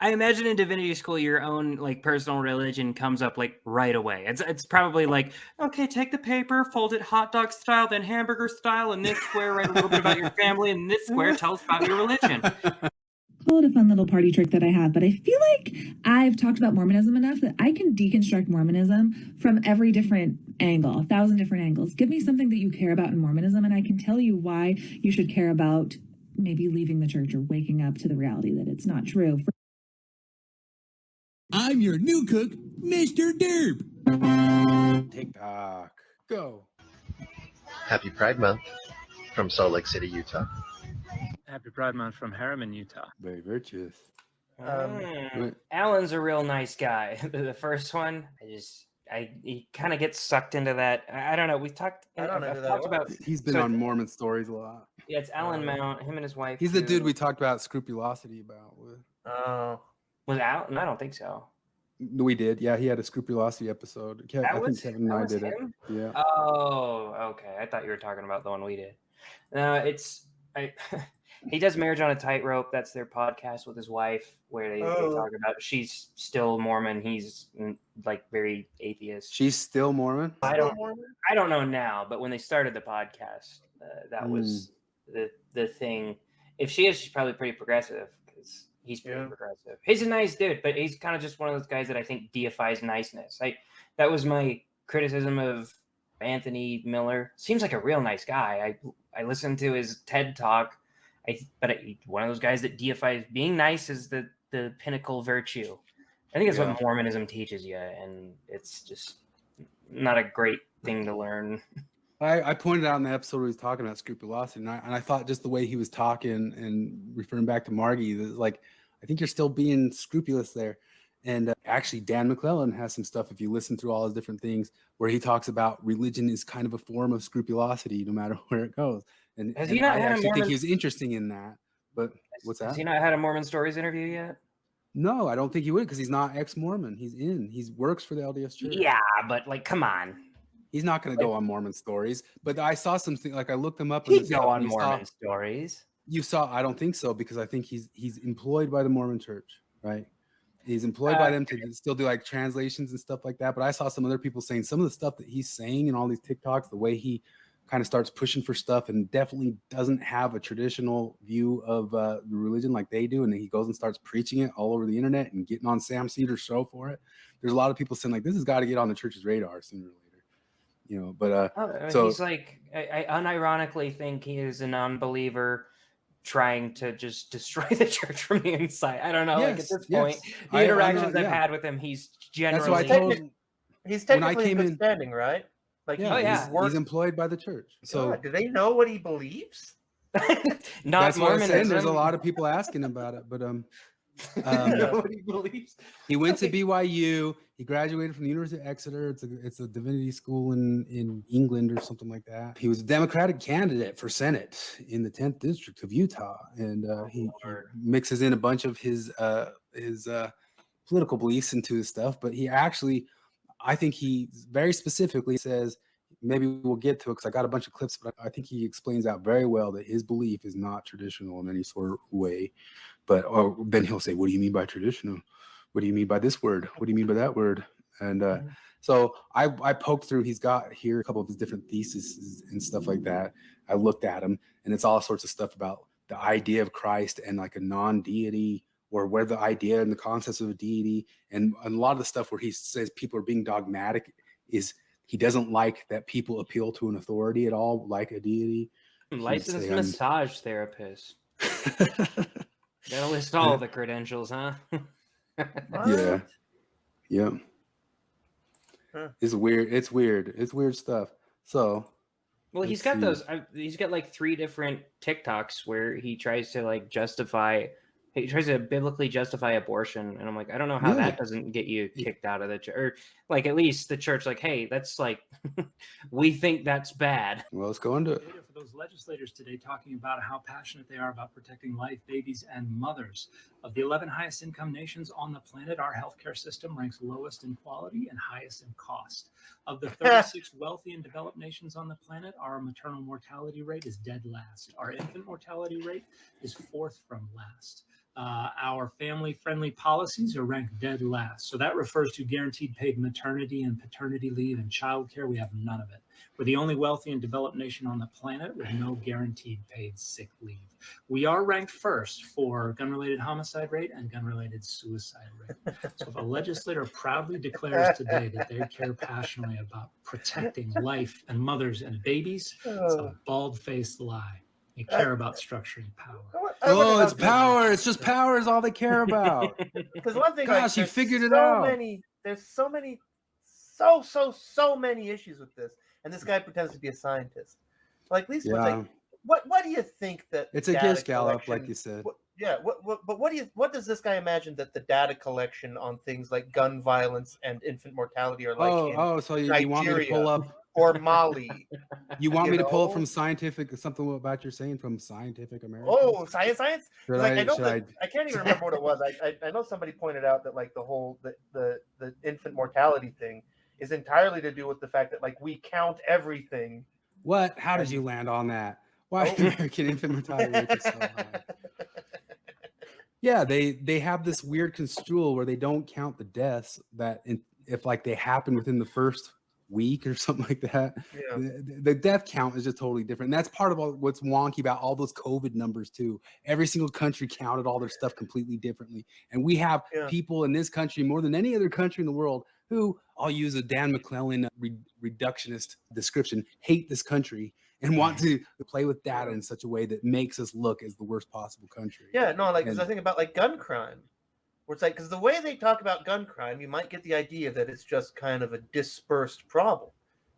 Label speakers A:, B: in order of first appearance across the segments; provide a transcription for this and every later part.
A: I imagine in divinity school, your own like personal religion comes up like right away. It's probably like, okay, take the paper, fold it hot dog style, then hamburger style, and this square write a little bit about your family, and this square tell us about your religion.
B: Call it a fun little party trick that I have, but I feel like I've talked about Mormonism enough that I can deconstruct Mormonism from every different angle, 1,000 different angles. Give me something that you care about in Mormonism, and I can tell you why you should care about maybe leaving the church or waking up to the reality that it's not true.
C: I'm your new cook, Mr. Derp.
D: TikTok, go.
E: Happy Pride Month from Salt Lake City, Utah.
F: Happy Pride Month from Harriman, Utah.
D: Very virtuous.
A: Alan's a real nice guy. The first one, he kind of gets sucked into that. I don't know. We've talked.
G: I don't know
A: I've
G: who that
A: talked
G: was.
A: about.
D: He's been on Mormon Stories a lot.
A: Yeah, it's Alan Mount. Him and his wife.
D: He's the dude we talked about scrupulosity about.
G: Oh,
A: Was Alan? I don't think so.
D: We did. Yeah, he had a scrupulosity episode. I think Kevin and I did it. Yeah.
A: Oh, okay. I thought you were talking about the one we did. No, he does Marriage on a Tightrope. That's their podcast with his wife, where they talk about she's still Mormon. He's like very atheist.
D: She's still Mormon?
A: I don't know now, but when they started the podcast, that was the thing. If she is, she's probably pretty progressive because he's pretty progressive. He's a nice dude, but he's kind of just one of those guys that I think deifies niceness. That was my criticism of Anthony Miller. Seems like a real nice guy. I listened to his TED Talk. One of those guys that deifies being nice is the pinnacle virtue. I think that's what Mormonism teaches you, and it's just not a great thing to learn.
D: I pointed out in the episode where he was talking about scrupulosity, and I thought just the way he was talking and referring back to Margie, like, I think you're still being scrupulous there. And actually, Dan McClellan has some stuff, if you listen through all his different things, where he talks about religion is kind of a form of scrupulosity, no matter where it goes. And I actually think he was interesting in that. But what's that?
A: Has he not had a Mormon Stories interview yet?
D: No, I don't think he would, because he's not ex-Mormon. He works for the LDS Church.
A: Yeah, but like, come on.
D: He's not going to go on Mormon Stories. But I saw something, like I looked him up.
A: He'd go on Mormon Stories.
D: You saw? I don't think so, because I think he's employed by the Mormon Church, right? He's employed by them to still do like translations and stuff like that. But I saw some other people saying some of the stuff that he's saying in all these TikToks, the way he kind of starts pushing for stuff and definitely doesn't have a traditional view of the religion like they do. And then he goes and starts preaching it all over the internet and getting on Sam Cedar's show for it. There's a lot of people saying like, this has got to get on the church's radar sooner or later, but so
A: he's like, I unironically think he is a non-believer trying to just destroy the church from the inside. I don't know. Like at this point, the interactions I've had with him, he's generally
G: he's technically in good standing, right? Like
D: he's employed by the church. So
G: do they know what he believes?
D: That's what I'm saying. There's a lot of people asking about it, but
A: what he believes.
D: He went to BYU. He graduated from the University of Exeter. It's a divinity school in England or something like that. He was a Democratic candidate for Senate in the 10th district of Utah, and he mixes in a bunch of his political beliefs into his stuff. But he actually, I think he very specifically says, maybe we'll get to it because I got a bunch of clips, but I think he explains out very well that his belief is not traditional in any sort of way. But then he'll say, what do you mean by traditional? What do you mean by this word? What do you mean by that word? And so I poked through. He's got here a couple of his different theses and stuff like that. I looked at him, and it's all sorts of stuff about the idea of Christ and like a non-deity, or where the idea and the concepts of a deity, and a lot of the stuff where he says people are being dogmatic is he doesn't like that people appeal to an authority at all, like a deity.
A: Licensed massage therapist. Gotta list all the credentials, huh?
D: Yeah. It's weird. It's weird stuff. So,
A: well, he's got those. He's got like 3 different TikToks where he tries to like justify. He tries to biblically justify abortion, and I'm like, I don't know how that doesn't get you kicked out of the church, or like at least the church, like, hey, that's like, we think that's bad.
D: Well, let's go into it.
H: For those legislators today, talking about how passionate they are about protecting life, babies, and mothers. Of the 11 highest income nations on the planet, our healthcare system ranks lowest in quality and highest in cost. Of the 36 wealthy and developed nations on the planet, our maternal mortality rate is dead last. Our infant mortality rate is 4th from last. Our family-friendly policies are ranked dead last. So that refers to guaranteed paid maternity and paternity leave and childcare. We have none of it. We're the only wealthy and developed nation on the planet with no guaranteed paid sick leave. We are ranked first for gun-related homicide rate and gun-related suicide rate. So if a legislator proudly declares today that they care passionately about protecting life and mothers and babies, it's a bald-faced lie. They care about structuring power.
D: Oh, it's power. It's just power is all they care about.
G: Because one thing,
D: gosh, he figured it out.
G: There's so many issues with this, and this guy pretends to be a scientist. Like, these like, what do you think that
D: it's a gift gallop, like you said?
G: What does this guy imagine that the data collection on things like gun violence and infant mortality are like?
D: So you want me to pull up
G: or Mali?
D: You want me to pull it from scientific, something about you're saying from Scientific American?
G: Oh, science. I can't even remember what it was. I know somebody pointed out that like the whole the infant mortality thing is entirely to do with the fact that like we count everything.
D: What? How did you land on that? Why American infant mortality rate is so high? Yeah, they have this weird construal where they don't count the deaths that if like they happen within the first week or something like that. Yeah. The death count is just totally different. And that's part of what's wonky about all those COVID numbers too. Every single country counted all their stuff completely differently. And we have people in this country more than any other country in the world who, I'll use a Dan McClellan reductionist description, hate this country and want to play with data in such a way that makes us look as the worst possible country.
G: Yeah, no, like, because I think about like gun crime. Where it's like, because the way they talk about gun crime, you might get the idea that it's just kind of a dispersed problem.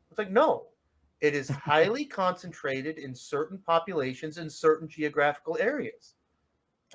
G: It's like, no, it is highly concentrated in certain populations in certain geographical areas.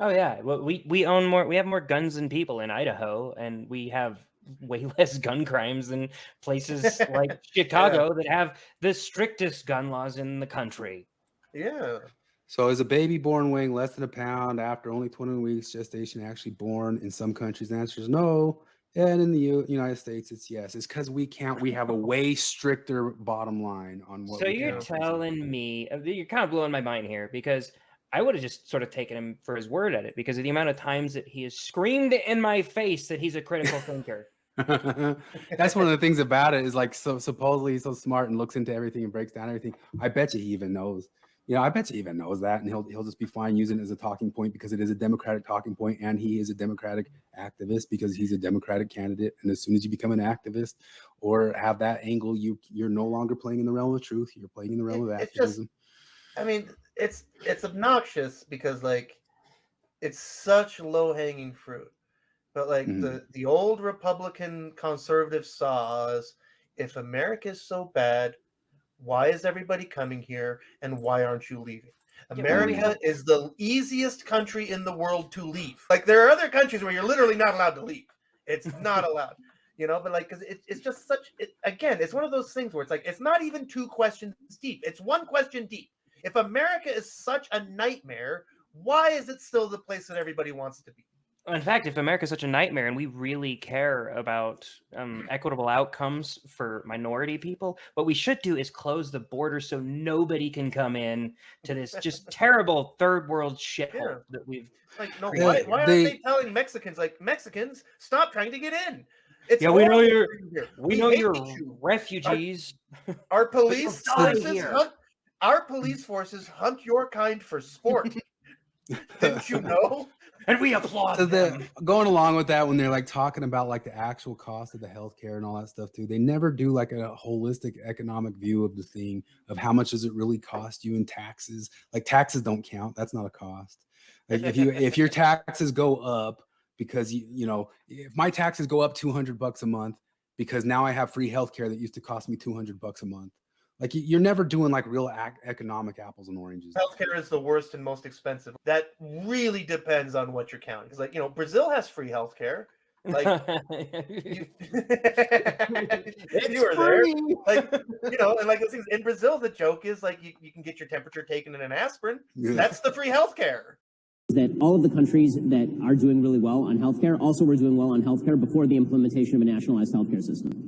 A: Oh yeah, well, we own more. We have more guns than people in Idaho, and we have way less gun crimes than places like Chicago that have the strictest gun laws in the country.
G: Yeah.
D: So is a baby born weighing less than a pound after only 21 weeks gestation actually born in some countries? The answer is no. And in the United States, it's yes. It's because we have a way stricter bottom line on what.
A: So you're telling me, you're kind of blowing my mind here, because I would have just sort of taken him for his word at it because of the amount of times that he has screamed in my face that he's a critical thinker.
D: That's one of the things about it is like, so supposedly he's so smart and looks into everything and breaks down everything. I bet you he even knows. I bet you even knows that, and he'll just be fine using it as a talking point because it is a Democratic talking point, and he is a Democratic activist because he's a Democratic candidate. And as soon as you become an activist or have that angle, you're no longer playing in the realm of truth. You're playing in the realm of activism.
G: It's obnoxious because like it's such low-hanging fruit. But like the old Republican conservative saws, if America is so bad, why is everybody coming here and why aren't you leaving? America is the easiest country in the world to leave. Like there are other countries where you're literally not allowed to leave. It's not allowed, but like, cause it's just again, it's one of those things where it's like, it's not even two questions deep. It's one question deep. If America is such a nightmare, why is it still the place that everybody wants to be?
A: In fact, if America is such a nightmare and we really care about equitable outcomes for minority people, what we should do is close the border so nobody can come in to this just terrible third world shithole that we've.
G: Like, no, why aren't they telling Mexicans, like, Mexicans, stop trying to get in? It's
A: we know you're refugees.
G: Our police forces hunt your kind for sport. Didn't you know?
A: And we applaud them.
D: Going along with that, when they're like talking about like the actual cost of the healthcare and all that stuff too, they never do like a holistic economic view of the thing of how much does it really cost you in taxes. Like taxes don't count. That's not a cost. Like if your taxes go up because if my taxes go up $200 a month because now I have free healthcare that used to cost me $200 a month. Like you're never doing like real economic apples and oranges.
G: Healthcare is the worst and most expensive. That really depends on what you're counting. Because like, Brazil has free healthcare. Like you were there. Like, and like those things in Brazil, the joke is like you can get your temperature taken in an aspirin. Yeah. That's the free healthcare.
I: That all of the countries that are doing really well on healthcare also were doing well on healthcare before the implementation of a nationalized healthcare system.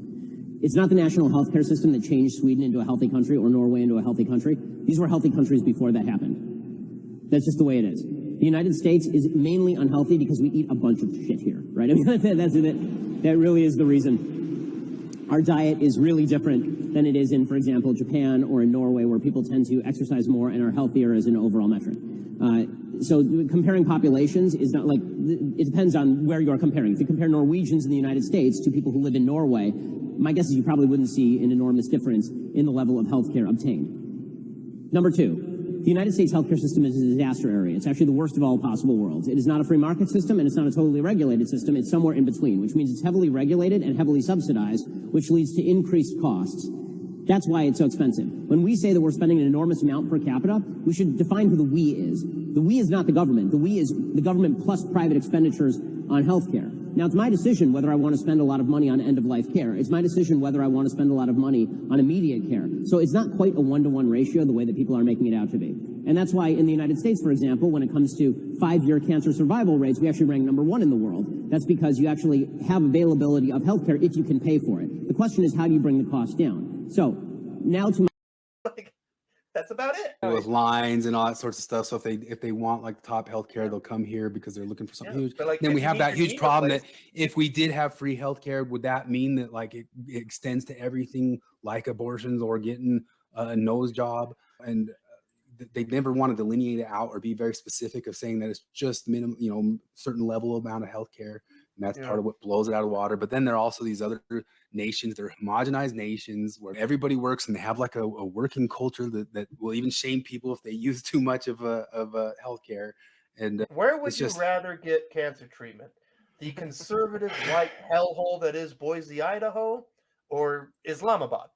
I: It's not the national healthcare system that changed Sweden into a healthy country or Norway into a healthy country. These were healthy countries before that happened. That's just the way it is. The United States is mainly unhealthy because we eat a bunch of shit here, right? I mean, that really is the reason. Our diet is really different than it is in, for example, Japan or in Norway, where people tend to exercise more and are healthier as an overall metric. So comparing populations is not like, it depends on where you're comparing. If you compare Norwegians in the United States to people who live in Norway, my guess is you probably wouldn't see an enormous difference in the level of healthcare obtained. Number two, the United States healthcare system is a disaster area. It's actually the worst of all possible worlds. It is not a free market system, and it's not a totally regulated system. It's somewhere in between, which means it's heavily regulated and heavily subsidized, which leads to increased costs. That's why it's so expensive. When we say that we're spending an enormous amount per capita, we should define who the we is. The we is not the government. The we is the government plus private expenditures on healthcare. Now, it's my decision whether I want to spend a lot of money on end-of-life care. It's my decision whether I want to spend a lot of money on immediate care. So it's not quite a one-to-one ratio the way that people are making it out to be. And that's why in the United States, for example, when it comes to 5-year cancer survival rates, we actually rank number 1 in the world. That's because you actually have availability of healthcare if you can pay for it. The question is, how do you bring the cost down? So now to
G: Like, that's about it.
D: with lines and all that sorts of stuff. So if they want like top healthcare, they'll come here because they're looking for something huge.
G: But, like,
D: Then
G: if
D: we
G: you
D: have
G: need
D: that
G: your
D: huge
G: knee
D: problem that
G: replaced-
D: if we did have free healthcare, would that mean that like it extends to everything like abortions or getting a nose job? And they never want to delineate it out or be very specific of saying that it's just minimum, certain level amount of healthcare. And that's part of what blows it out of the water. But then there are also these other nations, they're homogenized nations where everybody works and they have like a working culture that will even shame people if they use too much of a healthcare. And
G: where would you
D: just
G: rather get cancer treatment? The conservative white hellhole that is Boise, Idaho, or Islamabad?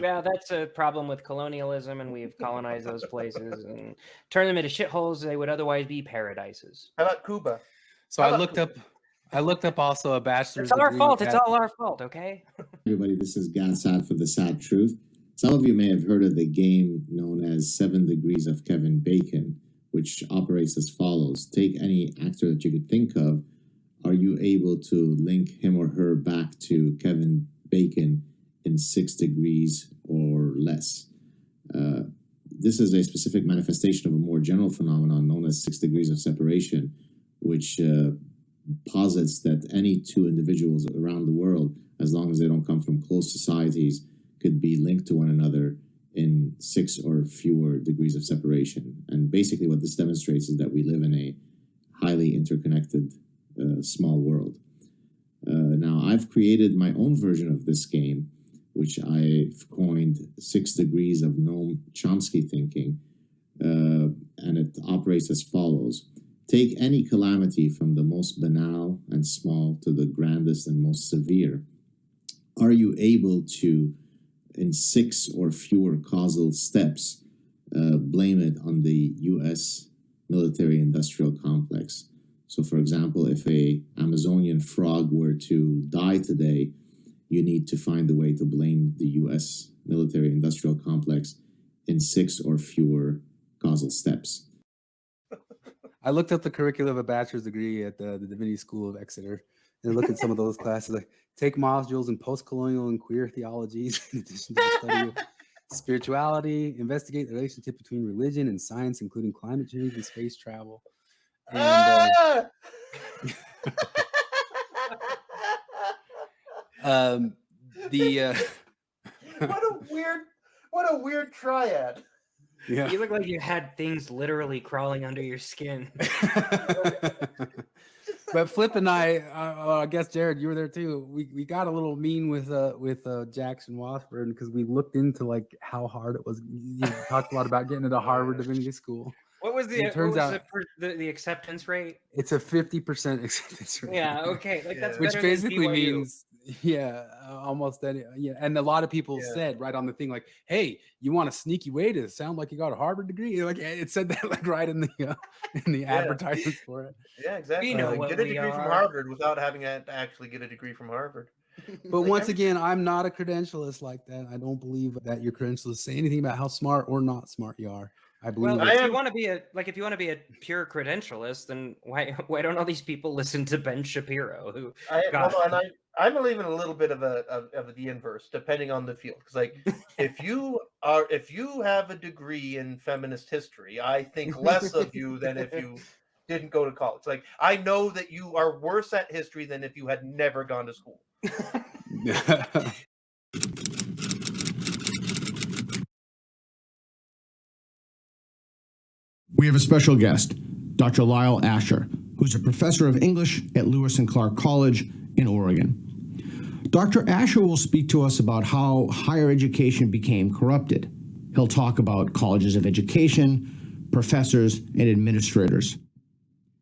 A: Yeah, that's a problem with colonialism, and we've colonized those places and turned them into shitholes they would otherwise be paradises.
G: How about Cuba?
D: So I looked up also a bachelor's
A: It's our
D: degree
A: fault. It's
D: at-
A: all our fault, okay?
J: Everybody, this is God Sad for the Sad Truth. Some of you may have heard of the game known as 7 Degrees of Kevin Bacon, which operates as follows. Take any actor that you could think of. Are you able to link him or her back to Kevin Bacon in 6 degrees or less? This is a specific manifestation of a more general phenomenon known as 6 degrees of separation, which posits that any 2 individuals around the world, as long as they don't come from close societies, could be linked to one another in 6 or fewer degrees of separation. And basically what this demonstrates is that we live in a highly interconnected small world. Now, I've created my own version of this game, which I've coined 6 Degrees of Noam Chomsky Thinking, and it operates as follows. Take any calamity from the most banal and small to the grandest and most severe. Are you able to, in 6 or fewer causal steps, blame it on the U.S. military-industrial complex? So, for example, if a Amazonian frog were to die today, you need to find a way to blame the U.S. military-industrial complex in 6 or fewer causal steps.
D: I looked up the curriculum of a bachelor's degree at the Divinity School of Exeter and looked at some of those classes. Like take modules in post-colonial and queer theologies in addition to the study of spirituality, investigate the relationship between religion and science, including climate change and space travel. And,
G: what a weird triad.
D: Yeah.
A: You look like you had things literally crawling under your skin.
D: But Flip and I guess Jared, you were there too. We got a little mean with Jackson Washburn because we looked into like how hard it was. You talked a lot about getting into Harvard Divinity School.
A: What was the acceptance rate?
D: It's a 50% acceptance rate.
A: Yeah, okay, like that's
D: which
A: better
D: basically
A: than BYU.
D: means almost any. Yeah, and a lot of people said right on the thing like, "Hey, you want a sneaky way to sound like you got a Harvard degree?" Like it said that like right in the advertisements for it.
G: Yeah, exactly.
A: We know
G: like,
A: what
G: get a
A: we
G: degree from
A: are.
G: Harvard without having to actually get a degree from Harvard.
D: But once again, I'm not a credentialist like that. I don't believe that your credentials say anything about how smart or not smart you are. I believe.
A: Well, if you want to be a pure credentialist, then why don't all these people listen to Ben Shapiro? Who
G: I believe in a little bit of the inverse, depending on the field. Because like, if you have a degree in feminist history, I think less of you than if you didn't go to college. Like, I know that you are worse at history than if you had never gone to school.
K: We have a special guest, Dr. Lyle Asher, who's a professor of English at Lewis and Clark College in Oregon. Dr. Asher will speak to us about how higher education became corrupted. He'll talk about colleges of education, professors, and administrators.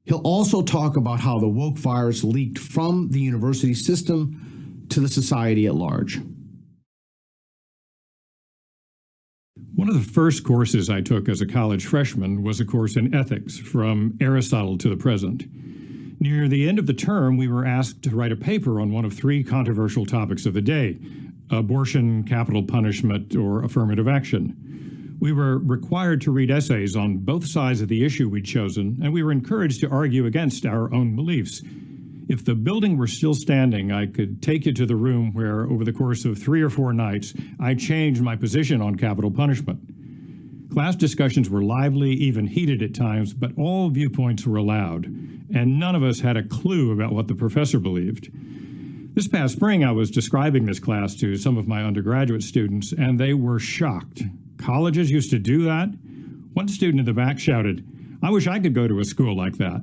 K: He'll also talk about how the woke virus leaked from the university system to the society at large.
L: One of the first courses I took as a college freshman was a course in ethics, from Aristotle to the present. Near the end of the term, we were asked to write a paper on one of 3 controversial topics of the day: abortion, capital punishment, or affirmative action. We were required to read essays on both sides of the issue we'd chosen, and we were encouraged to argue against our own beliefs. If the building were still standing, I could take you to the room where, over the course of 3 or 4 nights, I changed my position on capital punishment. Class discussions were lively, even heated at times, but all viewpoints were allowed, and none of us had a clue about what the professor believed. This past spring, I was describing this class to some of my undergraduate students, and they were shocked. Colleges used to do that? One student in the back shouted, "I wish I could go to a school like that."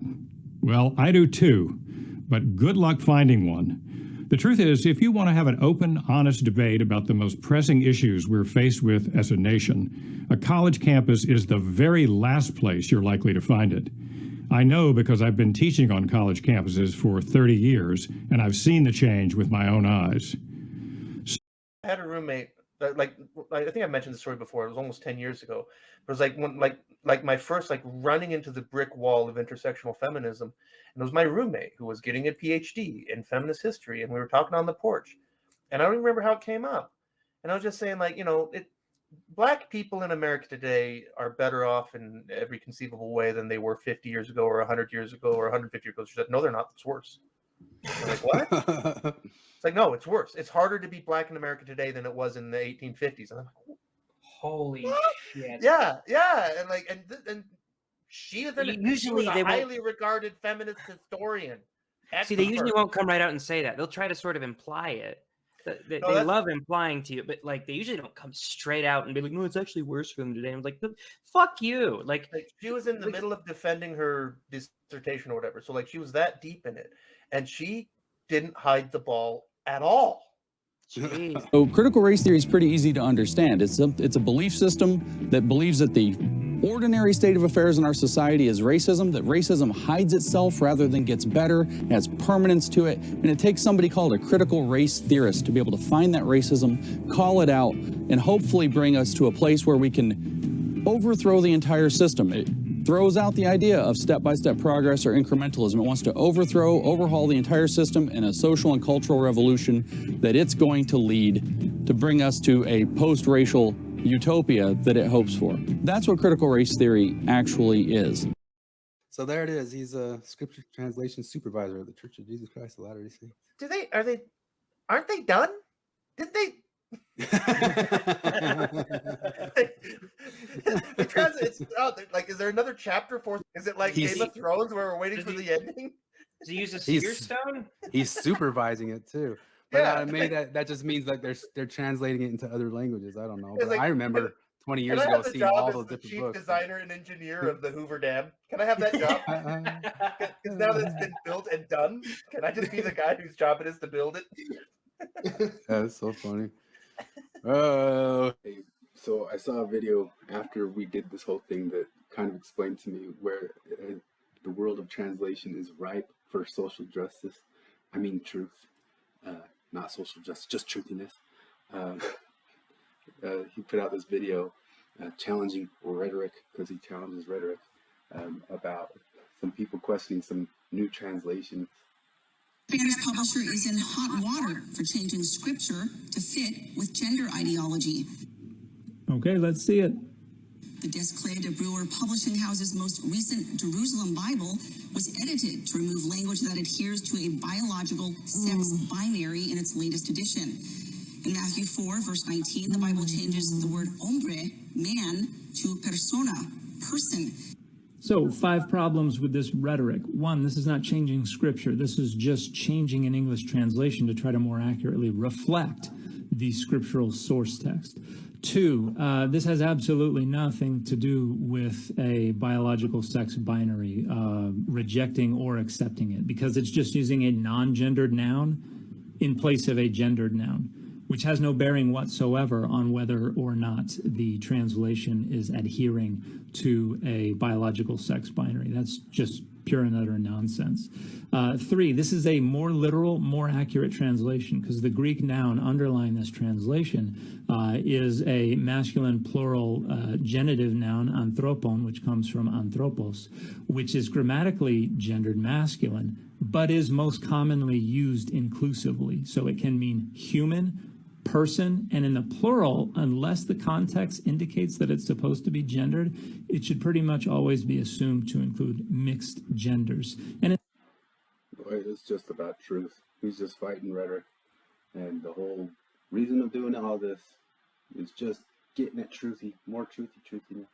L: Well, I do too. But good luck finding one. The truth is, if you want to have an open, honest debate about the most pressing issues we're faced with as a nation, a college campus is the very last place you're likely to find it. I know because I've been teaching on college campuses for 30 years, and I've seen the change with my own eyes.
G: I had a roommate that, like I think I mentioned the story before. It was almost 10 years ago. It was like when my first running into the brick wall of intersectional feminism. And it was my roommate who was getting a PhD in feminist history, and we were talking on the porch. And I don't even remember how it came up. And I was just saying, Black people in America today are better off in every conceivable way than they were 50 years ago or 100 years ago or 150 years ago. She said, "No, they're not. It's worse." I'm like, "What?" It's like, "No, it's worse. It's harder to be Black in America today than it was in the 1850s. And I'm like,
A: "Holy shit!"
G: Yeah, and she was a highly regarded feminist historian.
A: See, they usually won't come right out and say that. They'll try to sort of imply it. They love implying to you, but they usually don't come straight out and be like, "No, it's actually worse for them today." I'm like, "Fuck you!" Like
G: she was in the middle of defending her dissertation or whatever, so she was that deep in it, and she didn't hide the ball at all.
A: Jeez.
M: So critical race theory is pretty easy to understand. It's a belief system that believes that the ordinary state of affairs in our society is racism, that racism hides itself rather than gets better, has permanence to it, and it takes somebody called a critical race theorist to be able to find that racism, call it out, and hopefully bring us to a place where we can overthrow the entire system. It throws out the idea of step-by-step progress or incrementalism. It wants to overhaul the entire system in a social and cultural revolution that it's going to lead to bring us to a post-racial utopia that it hopes for. That's what critical race theory actually is.
D: So there it is. He's a scripture translation supervisor of the Church of Jesus Christ of Latter-day Saints.
G: Aren't they done? Did they? Is there another chapter for? Is it like Game of Thrones where we're waiting for the ending?
A: Does he use a seer stone?
D: He's supervising it too. But maybe that just means they're translating it into other languages. I don't know. But I remember 20 years ago seeing all those different
G: chief
D: books.
G: Designer and engineer of the Hoover Dam. Can I have that job? Because now that it's been built and done, can I just be the guy whose job it is to build it?
D: That's so funny. So I saw a video after we did this whole thing that kind of explained to me where the world of translation is ripe for social justice. I mean truth, not social justice, just truthiness. He put out this video challenging rhetoric, because he challenges rhetoric, about some people questioning some new translations.
N: Spanish publisher is in hot water for changing scripture to fit with gender ideology.
F: Okay, let's see it.
N: The Desclée de Brewer Publishing House's most recent Jerusalem Bible was edited to remove language that adheres to a biological sex binary in its latest edition. In Matthew 4, verse 19, the Bible changes the word hombre, man, to persona, person.
H: So, 5 problems with this rhetoric. 1, this is not changing scripture. This is just changing an English translation to try to more accurately reflect the scriptural source text. 2, this has absolutely nothing to do with a biological sex binary, rejecting or accepting it, because it's just using a non-gendered noun in place of a gendered noun, which has no bearing whatsoever on whether or not the translation is adhering to a biological sex binary. That's just pure and utter nonsense. 3, this is a more literal, more accurate translation, because the Greek noun underlying this translation is a masculine plural genitive noun, anthropon, which comes from anthropos, which is grammatically gendered masculine, but is most commonly used inclusively. So it can mean human, person, and in the plural, unless the context indicates that it's supposed to be gendered, it should pretty much always be assumed to include mixed genders. And
D: Boy, it's just about truth. He's just fighting rhetoric. And the whole reason of doing all this is just getting at truthy, more truthiness.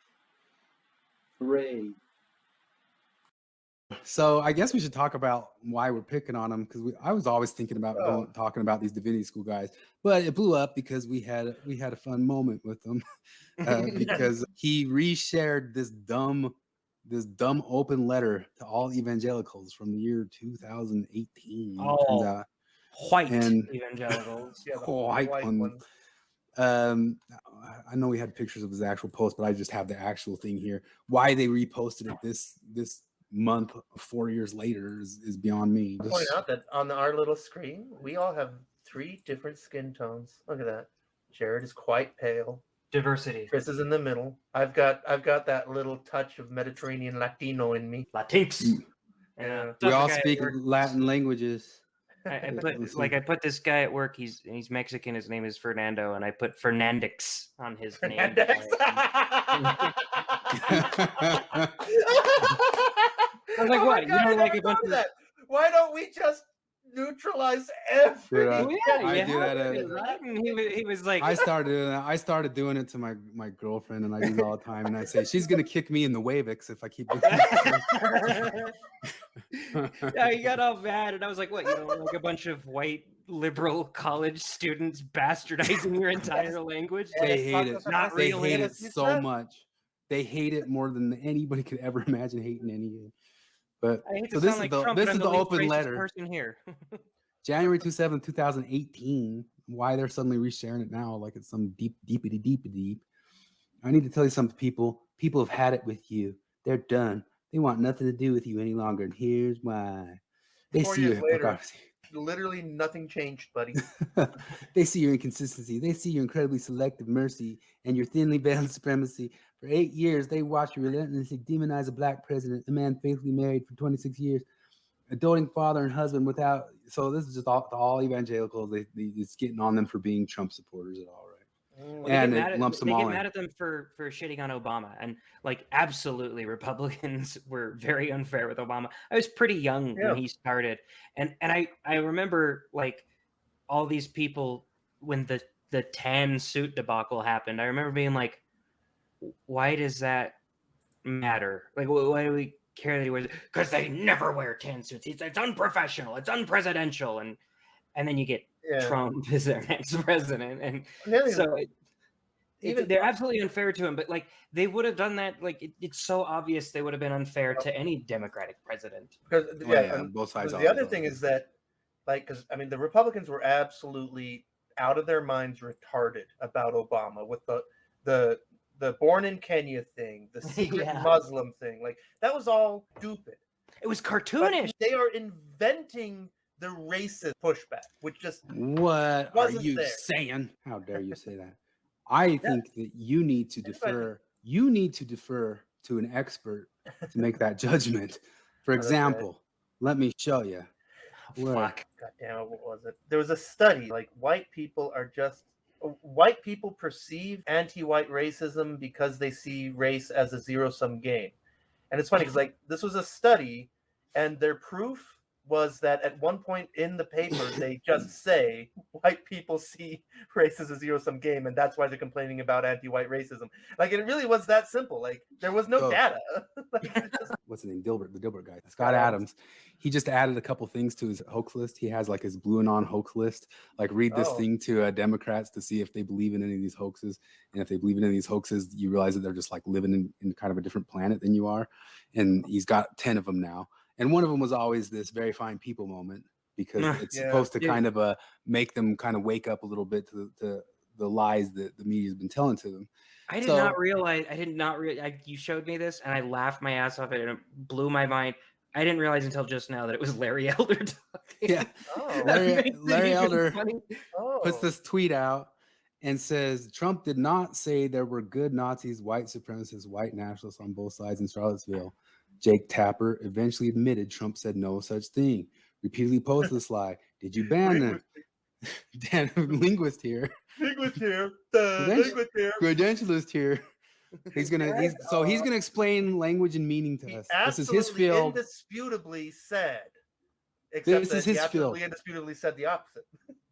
D: Hooray. So I guess we should talk about why we're picking on him, because I was always thinking about talking about these divinity school guys, but it blew up because we had a fun moment with him because he reshared this dumb open letter to all evangelicals from the year 2018.
A: Oh,
D: turns out.
A: White
D: And
A: evangelicals.
G: Yeah, the
D: white
G: one.
D: I know we had pictures of his actual post, but I just have the actual thing here. Why they reposted it this month 4 years later is beyond me.
G: I'll point out that on our little screen, we all have 3 different skin tones. Look at that. Jared is quite pale.
A: Diversity.
G: Chris is in the middle. I've got that little touch of Mediterranean Latino in me.
A: Latinx. Yeah.
D: We all speak Latin languages.
A: I put this guy at work. He's Mexican. His name is Fernando, and I put Fernandix on his name. I was like,
G: oh
A: what?
G: God,
A: You don't like a bunch of
G: that? Why don't we just neutralize every?
D: I do that.
A: He was like,
D: I started doing it to my girlfriend, and I do it all the time. And I say she's gonna kick me in the Wavix if I keep doing it.
A: Yeah, he got all mad, and I was like, what? You don't like a bunch of white liberal college students bastardizing your entire language?
D: They hate it.
A: Not
D: they
A: really.
D: hate it so much. They hate it more than anybody could ever imagine hating anything. But so this is the open letter.
A: Person here.
D: January 27, 2018. Why they're suddenly resharing it now like it's some deep. I need to tell you something, people. People have had it with you. They're done. They want nothing to do with you any longer. And here's why. They
G: 4
D: see
G: years
D: your
G: later,
D: hypocrisy.
G: literally nothing changed, buddy.
D: They see your inconsistency. They see your incredibly selective mercy and your thinly veiled supremacy. For 8 years, they watched you relentlessly demonize a black president, a man faithfully married for 26 years, a doting father and husband without. So this is just all evangelicals. It's getting on them for being Trump supporters at all, right?
A: Well,
D: and it lumps them all in.
A: They get mad at them for shitting on Obama, and like absolutely, Republicans were very unfair with Obama. I was pretty young when he started, and I remember like all these people when the tan suit debacle happened. I remember being like, why does that matter? Like, why do we care that he wears it? Because they never wear tan suits. It's unprofessional. It's unpresidential, and then you get Trump as their next president, and so they're absolutely unfair to him. But like they would have done that. Like it's so obvious they would have been unfair to any Democratic president.
G: Because
D: both sides.
G: The other thing is that, like, because I mean, the Republicans were absolutely out of their minds retarded about Obama with the born in Kenya thing, the secret Muslim thing. Like that was all stupid.
A: It was cartoonish.
G: But they are inventing the racist pushback, which just
D: what are you saying? How dare you say that? I think that you need to defer. You need to defer to an expert to make that judgment. For example, let me show you.
A: Fuck.
G: God damn it, what was it? There was a study like white people are just white people perceive anti-white racism because they see race as a zero-sum game. And it's funny because like this was a study, and their proof was that at one point in the paper they just say white people see race as a zero-sum game, and that's why they're complaining about anti-white racism. Like it really was that simple. Like there was no data.
D: What's his name? The Dilbert guy, Scott Adams. He just added a couple things to his hoax list. He has like his blue and on hoax list. Like read this thing to Democrats to see if they believe in any of these hoaxes. And if they believe in any of these hoaxes, you realize that they're just like living in kind of a different planet than you are. And he's got 10 of them now. And one of them was always this very fine people moment, because it's supposed to kind of make them kind of wake up a little bit to the lies that the media has been telling to them.
A: I did not realize. You showed me this, and I laughed my ass off, and it blew my mind. I didn't realize until just now that it was Larry Elder talking.
D: Yeah, Larry Elder puts this tweet out and says Trump did not say there were good Nazis, white supremacists, white nationalists on both sides in Charlottesville. Jake Tapper eventually admitted Trump said no such thing. Repeatedly posted this lie. Did you ban them? Dan, linguist here.
G: Linguist here.
D: Credentialist here. He's gonna explain language and meaning to us. This is his field.
G: Indisputably said.
D: This is his field.
G: Indisputably said the opposite.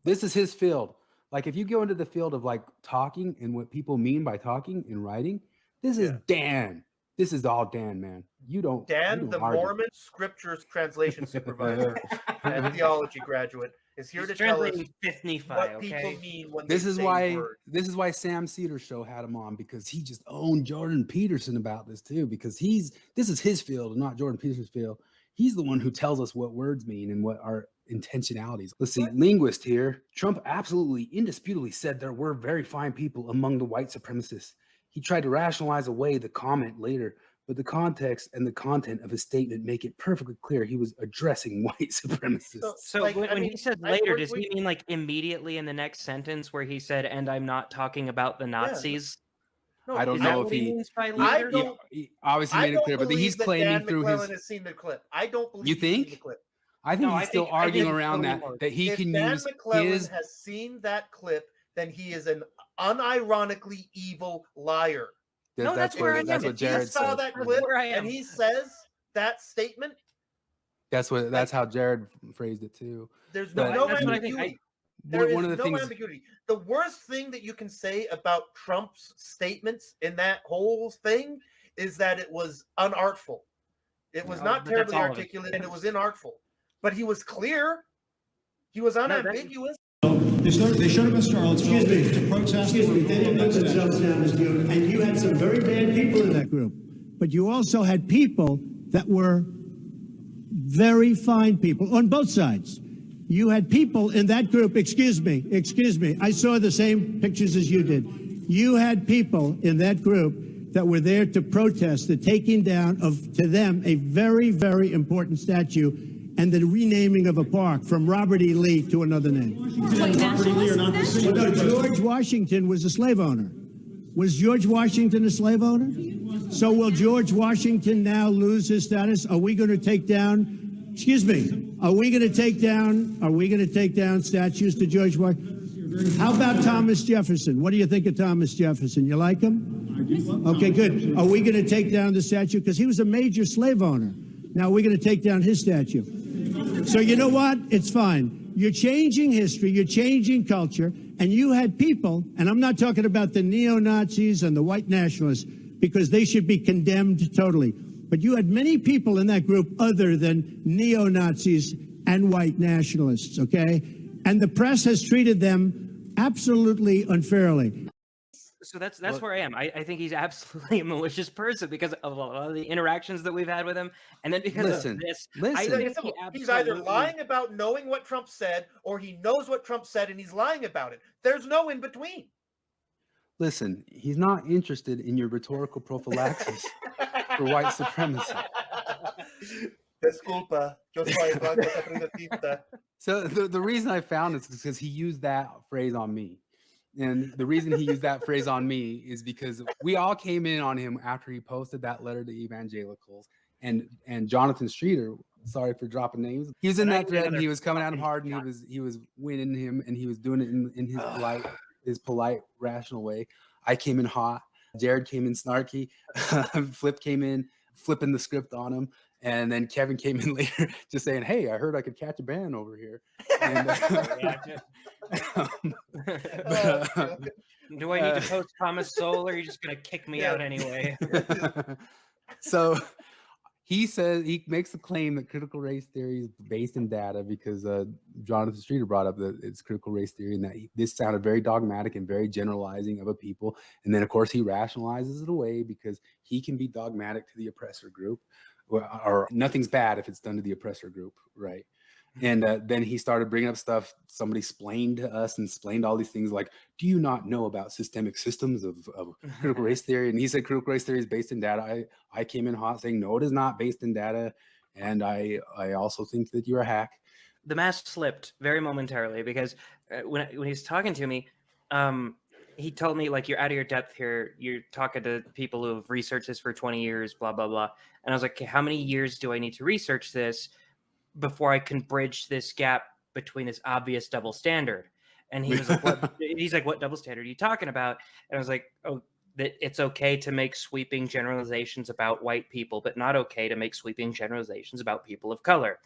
D: This is his field. Like if you go into the field of like talking and what people mean by talking and writing, this is Dan. This is all Dan, man. Dan,
G: the Mormon scriptures translation supervisor and theology graduate, is here to tell us what people mean when they say words.
D: This is why Sam Cedar's show had him on, because he just owned Jordan Peterson about this too, because this is his field, not Jordan Peterson's field. He's the one who tells us what words mean and what our intentionalities. Let's see, linguist here. Trump absolutely, indisputably said there were very fine people among the white supremacists. He tried to rationalize away the comment later, but the context and the content of his statement make it perfectly clear he was addressing white supremacists.
A: So when he said later, does he mean like immediately in the next sentence where he said, "And I'm not talking about the Nazis"?
G: No,
D: I don't know if he obviously made it clear, but he's claiming through his.
G: Has seen the clip. I don't believe.
D: You think?
G: Seen the clip.
D: I think he's still arguing around that he can use
G: Dan McClellan has seen that clip, then he is an unironically evil liar.
A: No, that's what
D: Jared
G: saw
D: said.
G: that clip, and he says that statement.
D: That's how Jared phrased it too.
G: There's no ambiguity. There is no ambiguity. The worst thing that you can say about Trump's statements in that whole thing is that it was unartful. It was not terribly articulate, and it was inartful. But he was clear. He was unambiguous.
O: They showed up in Charlottesville to protest.
P: Excuse me, they didn't know themselves down as you, and you had some very bad people in that group. But you also had people that were very fine people on both sides. You had people in that group, excuse me, I saw the same pictures as you did. You had people in that group that were there to protest the taking down of, to them, a very, very important statue and the renaming of a park from Robert E. Lee to another name. No, George Washington was a slave owner. Was George Washington a slave owner? So will George Washington now lose his status? Are we going to take down, excuse me, are we going to take down statues to George Washington? How about Thomas Jefferson? What do you think of Thomas Jefferson? You like him? Okay, good. Are we going to take down the statue? Because he was a major slave owner. Now we're going to take down his statue. So you know what? It's fine. You're changing history. You're changing culture. And you had people, and I'm not talking about the neo-Nazis and the white nationalists, because they should be condemned totally. But you had many people in that group other than neo-Nazis and white nationalists, okay? And the press has treated them absolutely unfairly.
A: So that's where I am. I think he's absolutely a malicious person because of a lot of the interactions that we've had with him, and then because of this. I think
G: he's either lying about knowing what Trump said, or he knows what Trump said and he's lying about it. There's no in between.
D: Listen, he's not interested in your rhetorical prophylaxis for white supremacy.
G: Disculpa, yo soy blanco supremacista.
D: So the reason I found this is because he used that phrase on me. And the reason he used that phrase on me is because we all came in on him after he posted that letter to evangelicals, and Jonathan Streeter, sorry for dropping names, he was in that thread and he was coming at him hard, and he was winning him, and he was doing it in his polite his polite, rational way. I came in hot. Jared came in snarky. Flip came in flipping the script on him. And then Kevin came in later just saying, hey, I heard I could catch a band over here. And,
A: do I need to post Thomas Sowell, or are you just going to kick me out anyway?
D: So he says, he makes the claim that critical race theory is based in data because Jonathan Streeter brought up that it's critical race theory, and that this sounded very dogmatic and very generalizing of a people. And then, of course, he rationalizes it away because he can be dogmatic to the oppressor group, or nothing's bad if it's done to the oppressor group, right? And then he started bringing up stuff somebody explained to us and explained all these things like, do you not know about systemic systems of critical race theory? And he said critical race theory is based in data. I came in hot saying, no, it is not based in data. And I also think that you're a hack.
A: The mask slipped very momentarily because when he's talking to me, he told me, like, you're out of your depth here. You're talking to people who have researched this for 20 years, blah, blah, blah. And I was like, okay, how many years do I need to research this before I can bridge this gap between this obvious double standard? And he was like, what double standard are you talking about? And I was like, oh, that it's okay to make sweeping generalizations about white people, but not okay to make sweeping generalizations about people of color.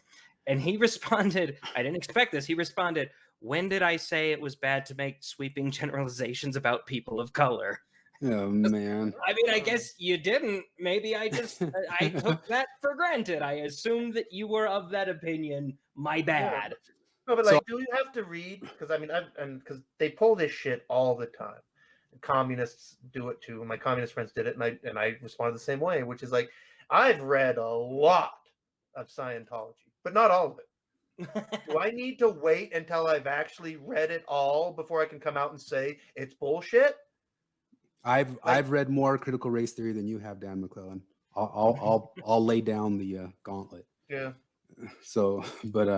A: And he responded, I didn't expect this. He responded, when did I say it was bad to make sweeping generalizations about people of color?
D: Oh, man.
A: I mean, I guess you didn't. Maybe I took that for granted. I assumed that you were of that opinion. My bad.
G: Yeah. No, but like, do you have to read? Because I mean, because they pull this shit all the time. Communists do it too. My communist friends did it, and I responded the same way, which is like, I've read a lot of Scientology, but not all of it. Do I need to wait until I've actually read it all before I can come out and say it's bullshit?
D: I've read more critical race theory than you have, Dan McClellan. I'll lay down the gauntlet.
G: Yeah.
D: So, but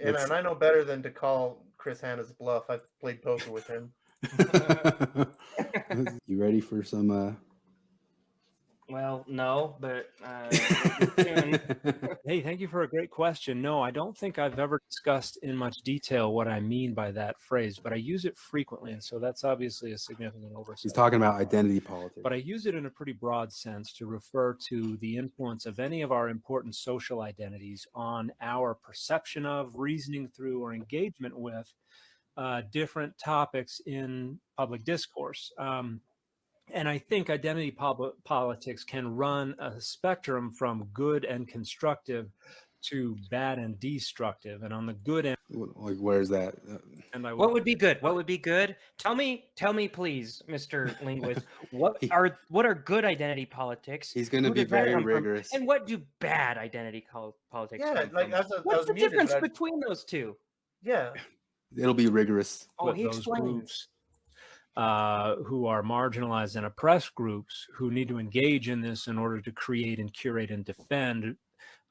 G: and I know better than to call Chris Hanna's bluff. I've played poker with him.
D: You ready for some?
A: Well, no, but
H: hey, thank you for a great question. No, I don't think I've ever discussed in much detail what I mean by that phrase, but I use it frequently, and so that's obviously a significant oversight.
D: He's talking about identity politics.
H: But I use it in a pretty broad sense to refer to the influence of any of our important social identities on our perception of, reasoning through, or engagement with different topics in public discourse. And I think identity politics can run a spectrum from good and constructive to bad and destructive. And on the good end,
D: like, where's that?
A: What would be good? What would be good? Tell me, please, Mr. Linguist. What are good identity politics?
D: He's going to be very rigorous.
A: And what do bad identity politics?
G: Yeah, like
A: what's the difference between those two?
G: Yeah,
D: it'll be rigorous.
A: Oh, he explains.
H: Groups, who are marginalized and oppressed groups who need to engage in this in order to create and curate and defend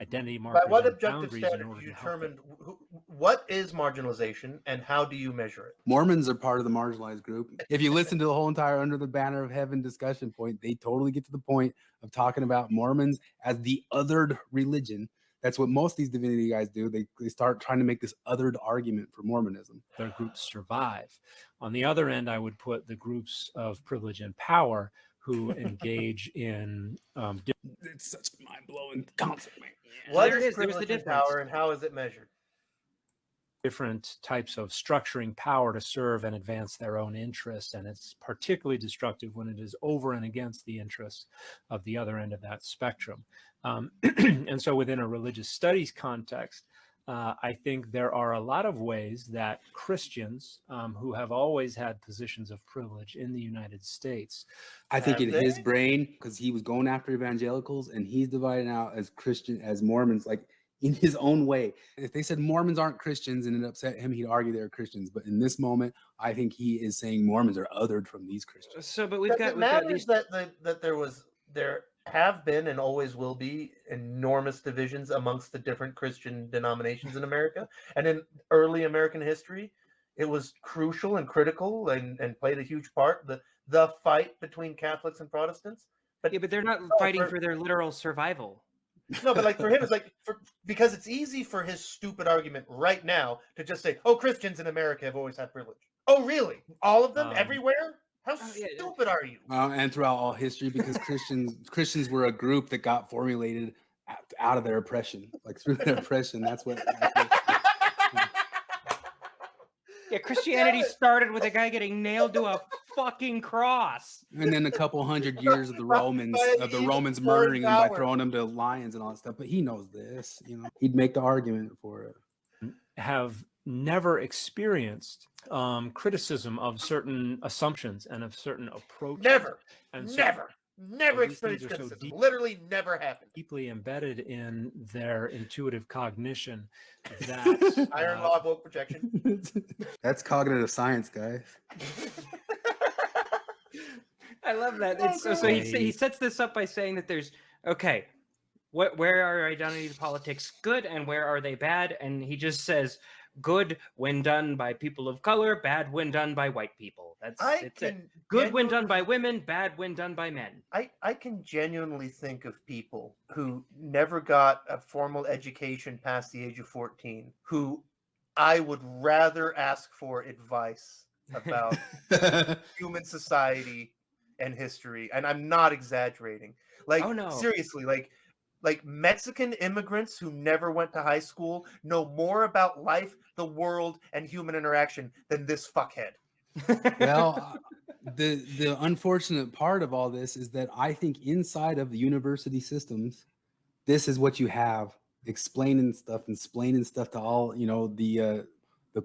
H: identity markers.
G: By what objective standard do you determine what is marginalization and how do you measure it?
D: Mormons are part of the marginalized group. If you listen to the whole entire Under the Banner of Heaven discussion point, they totally get to the point of talking about Mormons as the othered religion. That's what most of these divinity guys do. They start trying to make this othered argument for Mormonism.
H: Their groups survive. On the other end, I would put the groups of privilege and power who engage in.
D: It's such a mind-blowing concept, man.
G: What is privilege and power, and how is it measured?
H: Different types of structuring power to serve and advance their own interests, and it's particularly destructive when it is over and against the interests of the other end of that spectrum. And so within a religious studies context, I think there are a lot of ways that Christians who have always had positions of privilege in the United States.
D: I think in his brain, because he was going after evangelicals and he's divided out as Christian, as Mormons, like in his own way. If they said Mormons aren't Christians and it upset him, he'd argue they're Christians. But in this moment, I think he is saying Mormons are othered from these Christians.
A: So, but
G: it matters that there have been and always will be enormous divisions amongst the different Christian denominations in America. And in early American history, it was crucial and critical and played a huge part, the fight between Catholics and Protestants.
A: But they're not fighting for their literal survival.
G: No, but like for him, it's like because it's easy for his stupid argument right now to just say, "Oh, Christians in America have always had privilege." Oh, really? All of them, everywhere? How stupid are you?
D: And throughout all history, because Christians were a group that got formulated out of their oppression, like through their oppression. That's what
A: Yeah, Christianity started with a guy getting nailed to a fucking cross.
D: And then a couple hundred years of the Romans murdering him by throwing him to lions and all that stuff. But he knows this, he'd make the argument for it.
H: Have never experienced criticism of certain assumptions and of certain approaches.
G: Never.
H: And
G: Never experienced criticism. Literally never happened.
H: Deeply embedded in their intuitive cognition that
G: iron law of woke projection.
D: That's cognitive science, guys.
A: I love that. So he sets this up by saying that there's where are identity politics good and where are they bad? And he just says good when done by people of color, bad when done by white people. That's it. Good when done by women, bad when done by men.
G: I can genuinely think of people who never got a formal education past the age of 14 who I would rather ask for advice about human society and history. And I'm not exaggerating. Like, seriously, like Mexican immigrants who never went to high school know more about life, the world, and human interaction than this fuckhead.
D: Well, the unfortunate part of all this is that I think inside of the university systems, this is what you have explaining stuff to all, the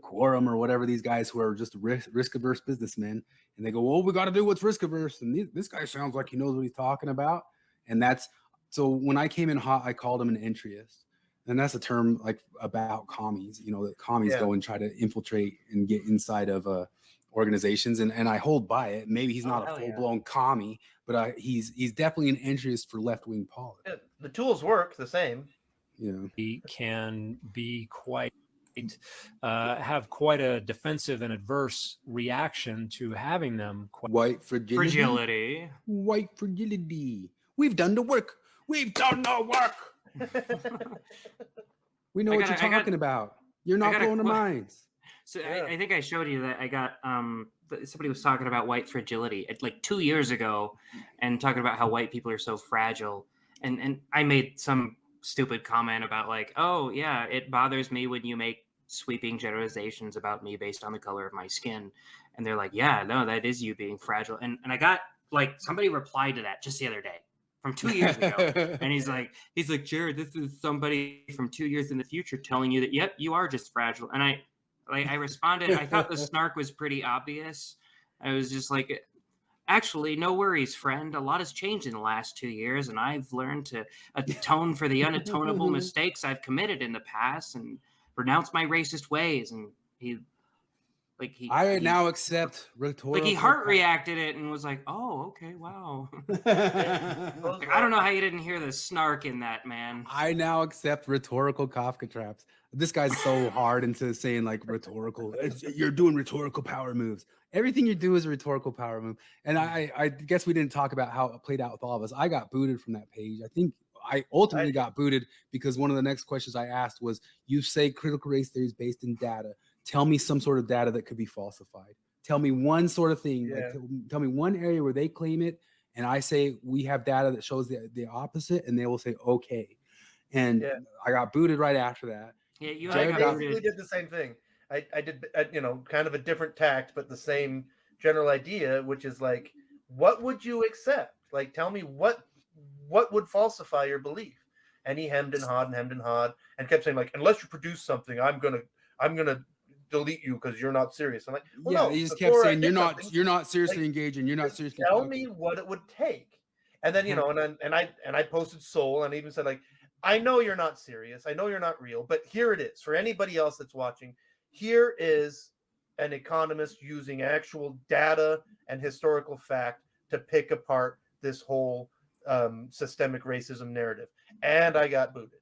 D: quorum or whatever, these guys who are just risk-averse businessmen. And they go, well, we got to do what's risk-averse. And this guy sounds like he knows what he's talking about. And so when I came in hot, I called him an entryist. And that's a term like about commies, that commies go and try to infiltrate and get inside of organizations. And I hold by it. Maybe he's not a full-blown commie, but he's definitely an entryist for left-wing politics.
G: Yeah, the tools work the same.
H: He can be have quite a defensive and adverse reaction to having them.
D: White fragility. White fragility. We've done the work. We've done the work. We know what you're talking about. You're not blowing our minds.
A: So I think I showed you that I got somebody was talking about white fragility like 2 years ago and talking about how white people are so fragile. And I made some stupid comment about like, oh yeah, it bothers me when you make sweeping generalizations about me based on the color of my skin. And they're like, yeah, no, that is you being fragile. And I got like somebody replied to that just the other day from 2 years ago. And he's like, Jared, this is somebody from 2 years in the future telling you that, yep, you are just fragile. And I responded, I thought the snark was pretty obvious. I was just like, actually, no worries, friend. A lot has changed in the last 2 years, and I've learned to atone for the unatonable mistakes I've committed in the past and renounce my racist ways. And
D: I now accept rhetorical.
A: Like he heart reacted it and was like, "Oh, okay, wow." Like, I don't know how you didn't hear the snark in that, man.
D: I now accept rhetorical Kafka traps. This guy's so hard into saying like rhetorical. You're doing rhetorical power moves. Everything you do is a rhetorical power move. And I guess we didn't talk about how it played out with all of us. I got booted from that page. I think I ultimately got booted because one of the next questions I asked was, you say critical race theory is based in data. Tell me some sort of data that could be falsified. Tell me one sort of thing. Yeah. Like, tell me one area where they claim it. And I say, we have data that shows the opposite. And they will say, okay. And I got booted right after that.
A: Yeah,
G: I basically did the same thing. I did, kind of a different tact, but the same general idea, which is like, what would you accept? Like, tell me what would falsify your belief? And he hemmed and hawed and kept saying like, unless you produce something, I'm gonna delete you because you're not serious. I'm like, well, no,
D: he just kept saying you're not seriously engaging. You're not seriously.
G: Tell me what it would take. And then and I posted Soul and I even said like, I know you're not serious. I know you're not real, but here it is for anybody else that's watching. Here is an economist using actual data and historical fact to pick apart this whole systemic racism narrative. And I got booted.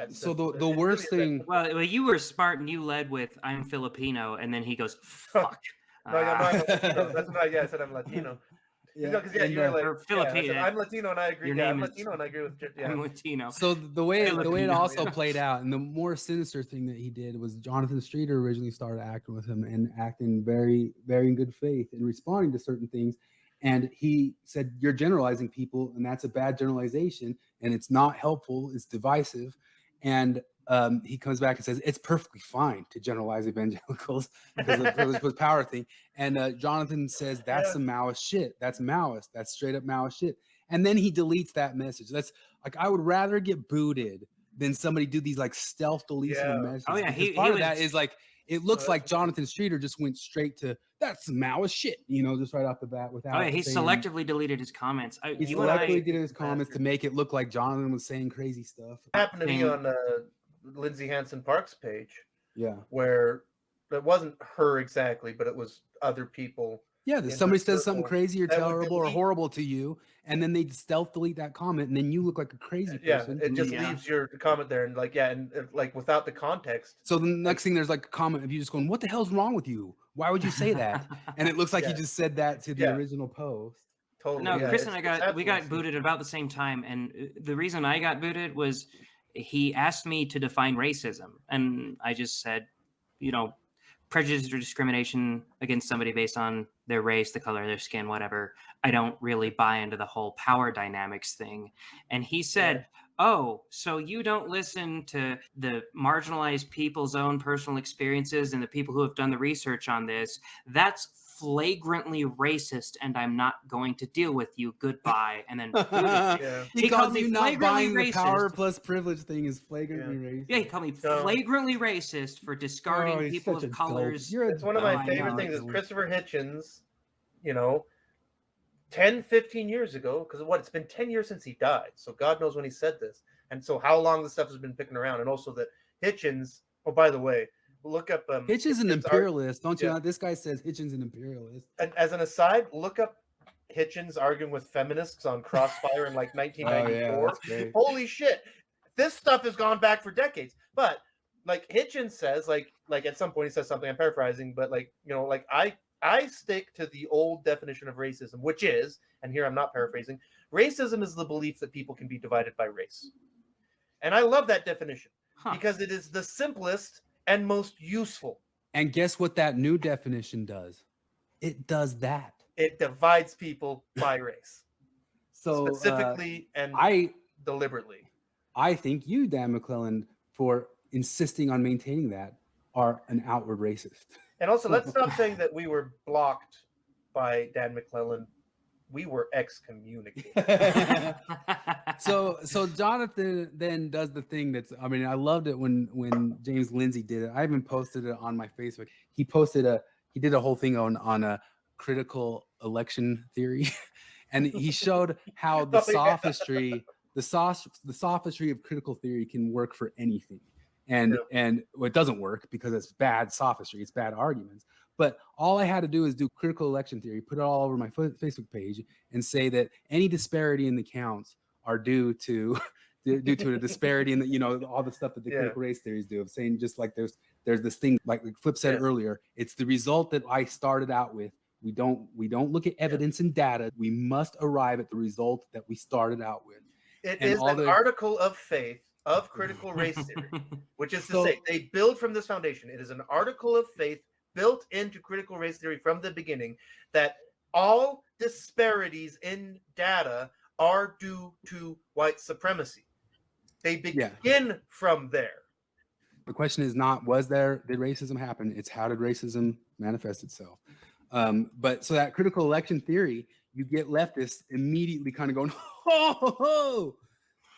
D: So the worst thing.
A: Well, you were smart and you led with "I'm Filipino," and then he goes, "Fuck."
G: No, that's what I said. I'm Latino. Because
D: and,
G: you were like
A: or Filipino.
G: I'm Latino and I agree.
A: Your
G: Yeah,
A: name
G: I'm
A: is-
G: Latino and I agree with. Yeah.
A: I'm Latino.
D: So the way it
A: Filipino,
D: also
A: yeah.
D: played out, and the more sinister thing that he did was Jonathan Streeter originally started acting with him and acting very, very in good faith and responding to certain things. And he said, "You're generalizing people, and that's a bad generalization, and it's not helpful. It's divisive." And he comes back and says, "It's perfectly fine to generalize evangelicals because of the privilege plus power thing." And Jonathan says, "That's some Maoist shit. That's Maoist. That's straight up Maoist shit." And then he deletes that message. That's like, I would rather get booted than somebody do these like stealth deletion of messages.
A: Oh, yeah,
D: because part of that is like, it looks like Jonathan Streeter just went straight to that's Maoist shit, just right off the bat without.
A: Oh yeah, he
D: saying,
A: selectively deleted his comments.
D: he selectively did his comments to make it look like Jonathan was saying crazy stuff.
G: It happened to me on Lindsay Hansen Park's page.
D: Yeah.
G: Where it wasn't her exactly, but it was other people.
D: Yeah,
G: in
D: somebody
G: her
D: says something
G: circle
D: crazy or
G: that would
D: terrible or
G: delete-
D: horrible to you, and then they stealth delete that comment, and then you look like a crazy person.
G: It just leaves your comment there, and like without the context.
D: So the next thing, there's like a comment of you just going, "What the hell's wrong with you? Why would you say that?" And it looks like you just said that to the original post.
G: Totally.
A: No, Chris and we got booted at about the same time, and the reason I got booted was he asked me to define racism, and I just said, prejudice or discrimination against somebody based on their race, the color of their skin, whatever. I don't really buy into the whole power dynamics thing. And he said, "Oh, so you don't listen to the marginalized people's own personal experiences and the people who have done the research on this. That's flagrantly racist, and I'm not going to deal with you. Goodbye." And then
D: He called me not
A: flagrantly
D: buying the
A: racist.
D: power plus privilege thing is flagrantly racist.
A: Yeah, he called me flagrantly racist for discarding
D: he's
A: people
D: such a
A: of
D: dope.
A: colors.
G: It's one of my favorite things is Christopher Hitchens, 10, 15 years ago, because it's been 10 years since he died. So God knows when he said this. And so how long this stuff has been picking around. And also that Hitchens, oh, by the way, look up
D: Hitchens an imperialist, don't you know? This guy says Hitchens an imperialist.
G: And as an aside, look up Hitchens arguing with feminists on Crossfire in like 1994.
D: that's great.
G: Holy shit. This stuff has gone back for decades. But like Hitchens says, like at some point he says something, I'm paraphrasing, but I stick to the old definition of racism, which is, and here I'm not paraphrasing, racism is the belief that people can be divided by race. And I love that definition because it is the simplest and most useful.
D: And guess what that new definition does? It does that.
G: It divides people by race.
D: So
G: specifically and deliberately.
D: I think you, Dan McClellan, for insisting on maintaining that, are an outward racist.
G: And also, let's stop saying that we were blocked by Dan McClellan. We were excommunicated.
D: So Jonathan then does the thing that's, I loved it when James Lindsay did it. I even posted it on my Facebook. He did a whole thing on a critical election theory. And he showed how the sophistry, the sophistry of critical theory can work for anything. And it doesn't work because it's bad sophistry, it's bad arguments. But all I had to do is do critical election theory, put it all over my Facebook page, and say that any disparity in the counts are due to a disparity in the, all the stuff that the critical race theories do, of saying just like there's this thing, like Flip said earlier, it's the result that I started out with. We don't look at evidence and data. We must arrive at the result that we started out with.
G: It is an article of faith of critical race theory, which is to say they build from this foundation. It is an article of faith built into critical race theory from the beginning that all disparities in data are due to white supremacy. They begin from there.
D: The question is not, did racism happen? It's how did racism manifest itself? But so that critical election theory, you get leftists immediately kind of going, ho,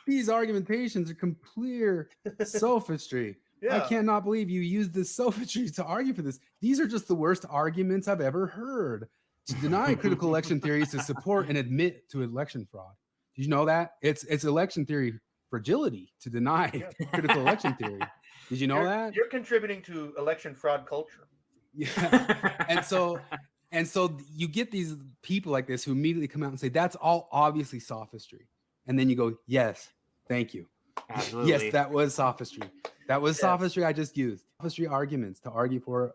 D: these argumentations are complete sophistry. I cannot believe you used this sophistry to argue for this. These are just the worst arguments I've ever heard. To deny critical election theory is to support and admit to election fraud. Did you know that? It's election theory fragility to deny critical election theory. Did you know that?
G: You're contributing to election fraud culture.
D: Yeah. And so you get these people like this who immediately come out and say, that's all obviously sophistry. And then you go, yes, thank you.
A: Absolutely.
D: Yes, that was sophistry. That was sophistry I just used. Sophistry arguments to argue for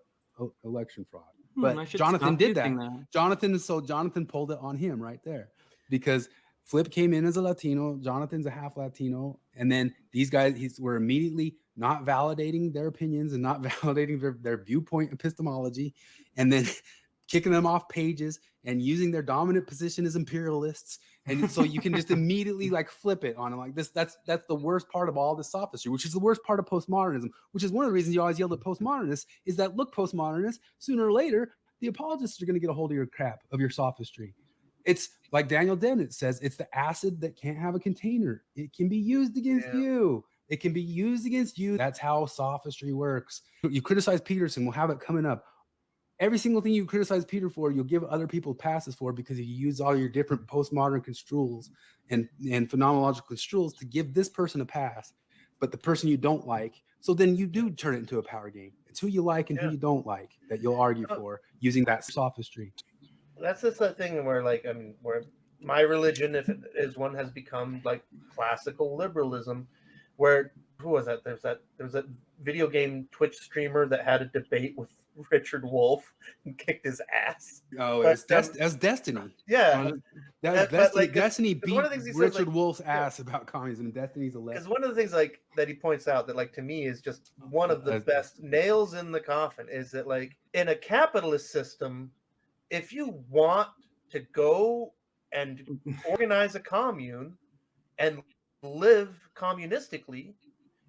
D: election fraud.
A: I should
D: Jonathan
A: stop
D: did that.
A: using that.
D: Jonathan pulled it on him right there, because Flip came in as a Latino. Jonathan's a half Latino, and then these guys were immediately not validating their opinions and not validating their viewpoint epistemology, and then kicking them off pages and using their dominant position as imperialists. And so you can just immediately like flip it on them like this. That's the worst part of all this sophistry, which is the worst part of postmodernism, which is one of the reasons you always yell at postmodernists, is that, look, postmodernists, sooner or later, the apologists are going to get a hold of your crap, of your sophistry. It's like Daniel Dennett says, it's the acid that can't have a container. It can be used against you. It can be used against you. That's how sophistry works. You criticize Peterson, we'll have it coming up. Every single thing you criticize Peter for, you'll give other people passes for, because you use all your different postmodern construals and phenomenological construals to give this person a pass, but the person you don't like. So then you do turn it into a power game. It's who you like and who you don't like that you'll argue for using that sophistry.
G: That's just that thing where, like, I mean, where my religion, if it is one, has become like classical liberalism, where who was that? There was that video game Twitch streamer that had a debate with Richard Wolff and kicked his ass.
D: Oh, it was Destiny.
G: Yeah,
D: that was Destiny.
G: like,
D: Destiny beat Richard
G: like,
D: Wolff's ass about communism. Destiny's a lesson.
G: Because one of the things like that he points out that, like, to me is just one of the best nails in the coffin is that, like, in a capitalist system, if you want to go and organize a commune and live communistically,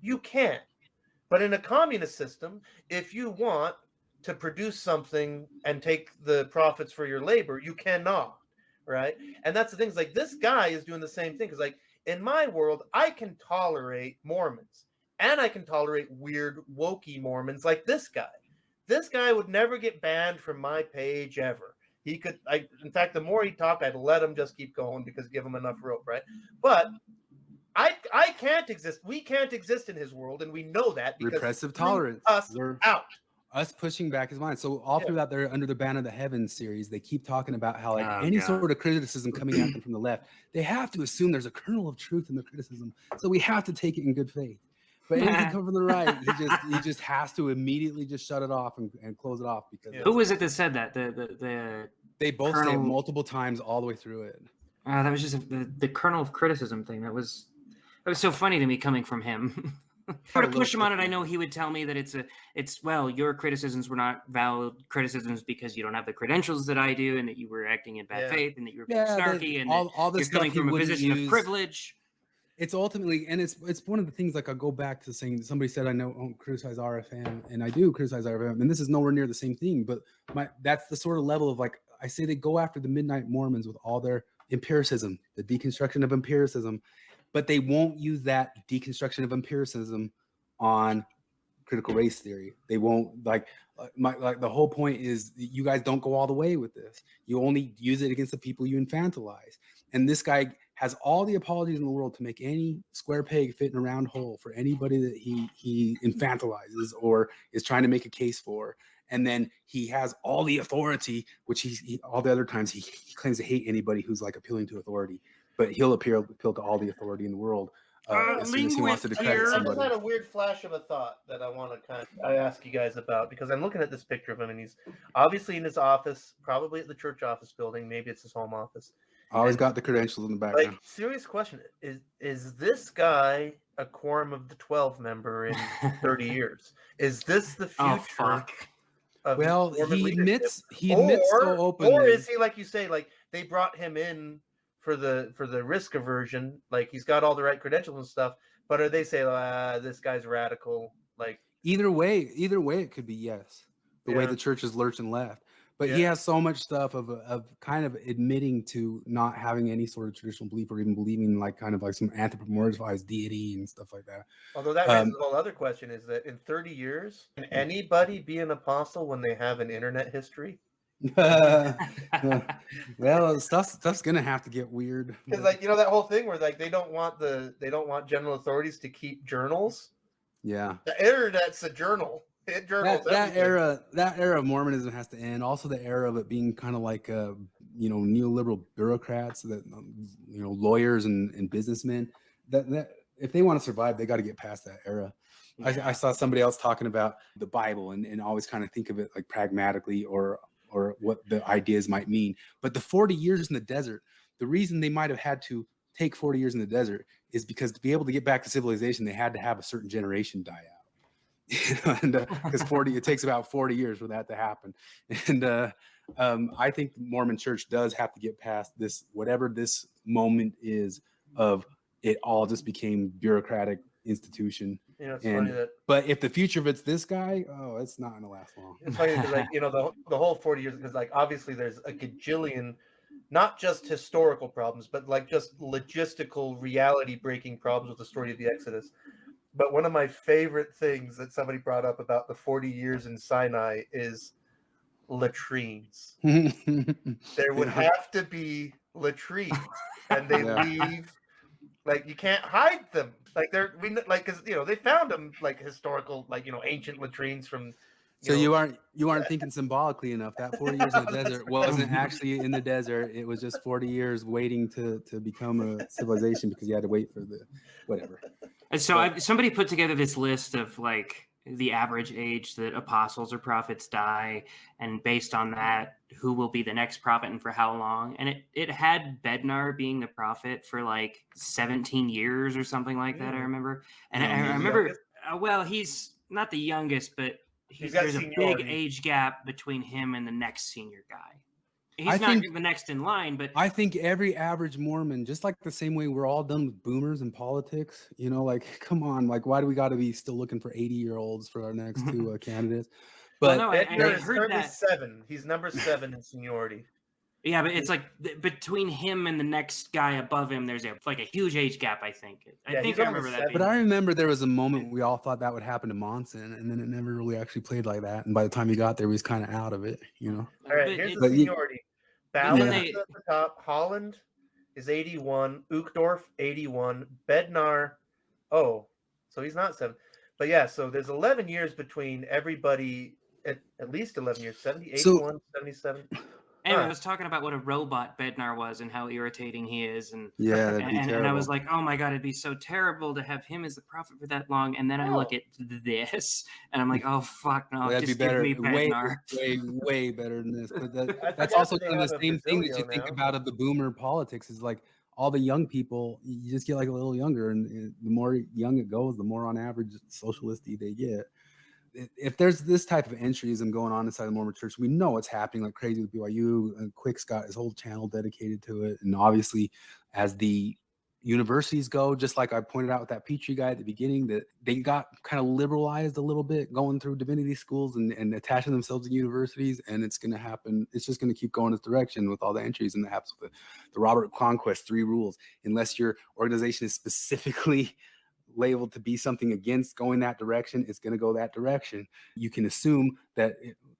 G: you can. But in a communist system, if you want to produce something and take the profits for your labor, you cannot, right? And that's the things, like, this guy is doing the same thing, because, like, in my world, I can tolerate Mormons, and I can tolerate weird wokey Mormons like this guy. This guy would never get banned from my page ever. He could, in fact, the more he talked, I'd let him just keep going, because give him enough rope, right? But I can't exist. We can't exist in his world, and we know that, because
D: repressive tolerance.
G: We're out.
D: Us pushing back his mind. So all through that, they're under the Banner of the Heavens series. They keep talking about how, like, any sort of criticism coming at them from the left, they have to assume there's a kernel of truth in the criticism. So we have to take it in good faith. But anything come from the right, he just has to immediately just shut it off and close it off, because
A: who was it that said that?
D: They both say it multiple times all the way through it.
A: That was just the kernel of criticism thing. That was so funny to me coming from him. If I were to push him on it, I know he would tell me that it's well, your criticisms were not valid criticisms because you don't have the credentials that I do, and that you were acting in bad faith, and that you were being snarky, and
D: all this
A: you're coming from a position of privilege.
D: It's ultimately, and it's one of the things, like, I'll go back to saying, somebody said I don't criticize RFM, and I do criticize RFM, and this is nowhere near the same thing, but that's the sort of level of, like, I say they go after the Midnight Mormons with all their empiricism, the deconstruction of empiricism, but they won't use that deconstruction of empiricism on critical race theory. They won't, like the whole point is you guys don't go all the way with this. You only use it against the people you infantilize. And this guy has all the apologies in the world to make any square peg fit in a round hole for anybody that he infantilizes or is trying to make a case for. And then he has all the authority, which he all the other times he claims to hate anybody who's, like, appealing to authority. But he'll appeal to all the authority in the world as soon as he wants to discredit somebody.
G: I just had a weird flash of a thought that I want to ask you guys about, because I'm looking at this picture of him, and he's obviously in his office, probably at the church office building. Maybe it's his home office.
D: Always got the credentials in the background.
G: Like, serious question: is this guy a Quorum of the 12 member in 30 years? Is this the future?
A: Oh, fuck.
D: Well, he admits so openly.
G: Or is he, like you say, like, they brought him in for the risk aversion, like, he's got all the right credentials and stuff, but are they say, this guy's radical? Like,
D: either way it could be yes. The way the church is lurching left. But he has so much stuff of kind of admitting to not having any sort of traditional belief, or even believing, like, kind of like some anthropomorphized deity and stuff like that.
G: Although that raises a whole other question, is that in 30 years, can anybody be an apostle when they have an internet history?
D: Well, stuff's gonna have to get weird,
G: because, like, you know, that whole thing where, like, they don't want general authorities to keep journals.
D: Yeah,
G: the internet's a journal. It journals
D: that era of Mormonism has to end. Also, the era of it being kind of like neoliberal bureaucrats, that lawyers and businessmen, that if they want to survive, they got to get past that era. I saw somebody else talking about the Bible and always kind of think of it, like, pragmatically or or what the ideas might mean. But the 40 years in the desert, the reason they might have had to take 40 years in the desert is because to be able to get back to civilization, they had to have a certain generation die out. And because it takes about 40 years for that to happen. And I think the Mormon Church does have to get past this, whatever this moment is of it all just became bureaucratic institution.
G: It's funny that.
D: But if the future of it's this guy, it's not gonna last long.
G: It's funny because the whole 40 years, because obviously there's a gajillion, not just historical problems, but just logistical reality breaking problems with the story of the Exodus. But one of my favorite things that somebody brought up about the 40 years in Sinai is latrines. There would have to be latrines, and they leave. You can't hide them. Because they found them historical, ancient latrines from.
D: You aren't thinking symbolically enough. That 40 years in the desert wasn't actually in the desert. It was just 40 years waiting to become a civilization because you had to wait for the whatever.
A: And so somebody put together this list of the average age that apostles or prophets die, and based on that, who will be the next prophet and for how long. And it had Bednar being the prophet for 17 years or something like that, I remember. And I remember, he's not the youngest, but there's a big age gap between him and the next senior guy. He's not the next in line, but
D: I think every average Mormon, just like the same way we're all done with boomers in politics, come on, why do we got to be still looking for 80-year-olds for our next two candidates? But
G: I heard that 7. He's number 7 in seniority.
A: Yeah, but it's between him and the next guy above him, there's a huge age gap. I think. I remember that.
D: But I remember there was a moment we all thought that would happen to Monson, and then it never really actually played like that. And by the time he got there, he was kind of out of it.
G: All right, here's the seniority. Balance at the top. Holland is 81. Uchtdorf 81. Bednar, so he's not 7. But yeah, so there's 11 years between everybody. At least 11 years. 70, 81, 77.
A: Anyway, I was talking about what a robot Bednar was and how irritating he is, and
D: and
A: I was like, oh my god, it'd be so terrible to have him as the prophet for that long. And then I look at this, and I'm like, oh fuck no,
D: that'd
A: just
D: be better,
A: give me Bednar.
D: way better than this. But that's also kind of the same thing that you think about of the boomer politics is all the young people, you just get a little younger, and the more young it goes, the more on average socialisty they get. If there's this type of entryism going on inside the Mormon Church, we know it's happening like crazy with BYU, and Quick's got his whole channel dedicated to it. And obviously, as the universities go, just like I pointed out with that Petrie guy at the beginning, that they got kind of liberalized a little bit going through divinity schools and attaching themselves to universities. And it's going to happen. It's just going to keep going this direction with all the entries. And that happens with the Robert Conquest 3 rules. Unless your organization is specifically labeled to be something against going that direction, it's going to go that direction. You can assume that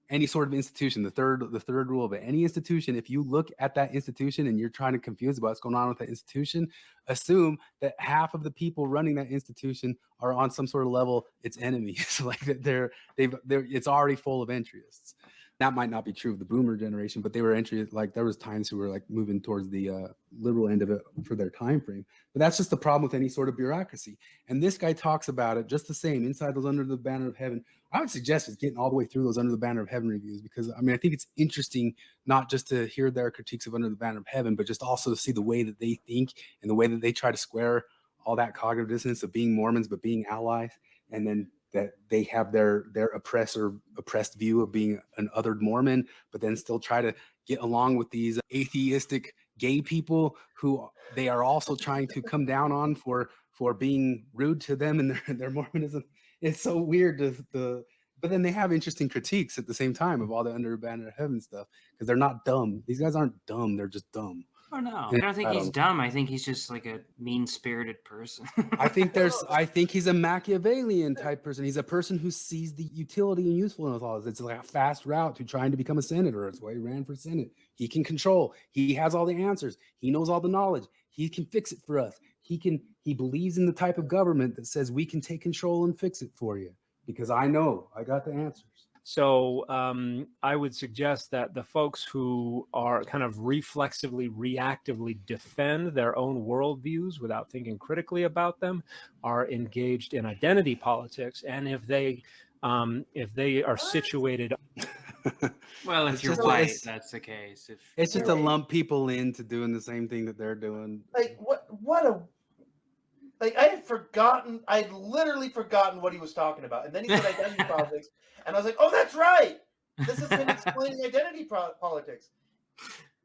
D: any sort of institution, the third rule of it, any institution, if you look at that institution and you're trying to confuse about what's going on with that institution, assume that half of the people running that institution are on some sort of level its enemies. It's already full of entryists. That might not be true of the boomer generation, but they were there was times who were moving towards the liberal end of it for their time frame. But that's just the problem with any sort of bureaucracy. And this guy talks about it just the same inside those Under the Banner of Heaven. I would suggest it's getting all the way through those Under the Banner of Heaven reviews, because I think it's interesting not just to hear their critiques of Under the Banner of Heaven, but just also to see the way that they think and the way that they try to square all that cognitive dissonance of being Mormons but being allies, and then that they have their oppressed view of being an othered Mormon, but then still try to get along with these atheistic gay people who they are also trying to come down on for being rude to them and their Mormonism. It's so weird but then they have interesting critiques at the same time of all the Under the Banner of Heaven stuff, because they're not dumb. These guys aren't dumb, they're just dumb.
A: Oh no, I don't think he's dumb. I think he's just a mean-spirited person.
D: I think he's a Machiavellian type person. He's a person who sees the utility and usefulness of all this. It's a fast route to trying to become a senator. That's why he ran for Senate. He can control. He has all the answers. He knows all the knowledge. He can fix it for us. He believes in the type of government that says we can take control and fix it for you, because I know I got the answers.
F: So I would suggest that the folks who are kind of reflexively, reactively defend their own worldviews without thinking critically about them are engaged in identity politics. And if they are situated
A: Well, if
D: It's
A: you're
D: just
A: white,
D: it's-
A: that's the case. If
D: It's just to lump people into doing the same thing that they're doing.
G: Like I had literally forgotten what he was talking about. And then he said identity politics. And I was like, oh, that's right. This is him explaining identity politics.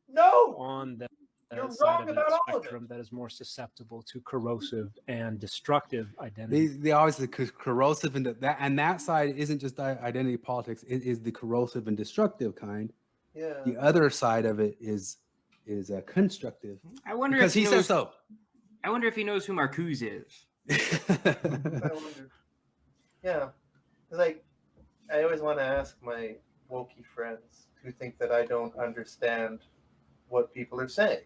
G: No.
F: On the
G: You're
F: side
G: wrong
F: of that
G: about all of it.
F: spectrum that is more susceptible to corrosive and destructive identity.
D: They always the corrosive and that side isn't just identity politics. It is the corrosive and destructive kind.
G: Yeah.
D: The other side of it is constructive.
A: I wonder
D: because
A: if
D: he says so.
A: I wonder if he knows who Marcuse is.
G: I wonder. Yeah. It's like, I always want to ask my wokey friends who think that I don't understand what people are saying.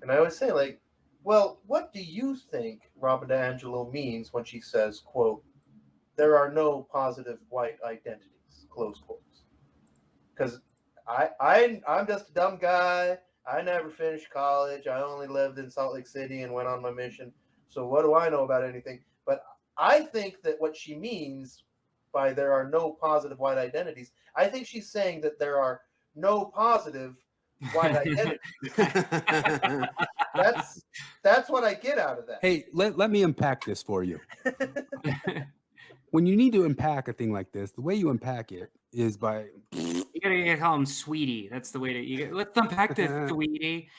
G: And I always say, like, well, what do you think Robin DiAngelo means when she says, quote, there are no positive white identities, close quotes? Because I'm just a dumb guy. I never finished college. I only lived in Salt Lake City and went on my mission. So what do I know about anything? But I think that what she means by there are no positive white identities, I think she's saying that there are no positive white identities. That's what I get out of that.
D: Hey, let me unpack this for you. When you need to unpack a thing like this, the way you unpack it is by
A: You gotta call him Sweetie. That's the way to. Let's unpack this, Sweetie.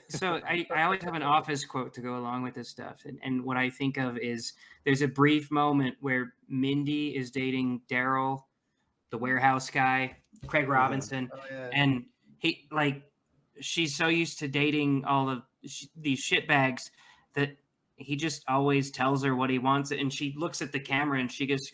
A: So I always have an Office quote to go along with this stuff, and what I think of is there's a brief moment where Mindy is dating Daryl, the warehouse guy, Craig Robinson, and she's so used to dating all of these shitbags that he just always tells her what he wants, and she looks at the camera and she goes,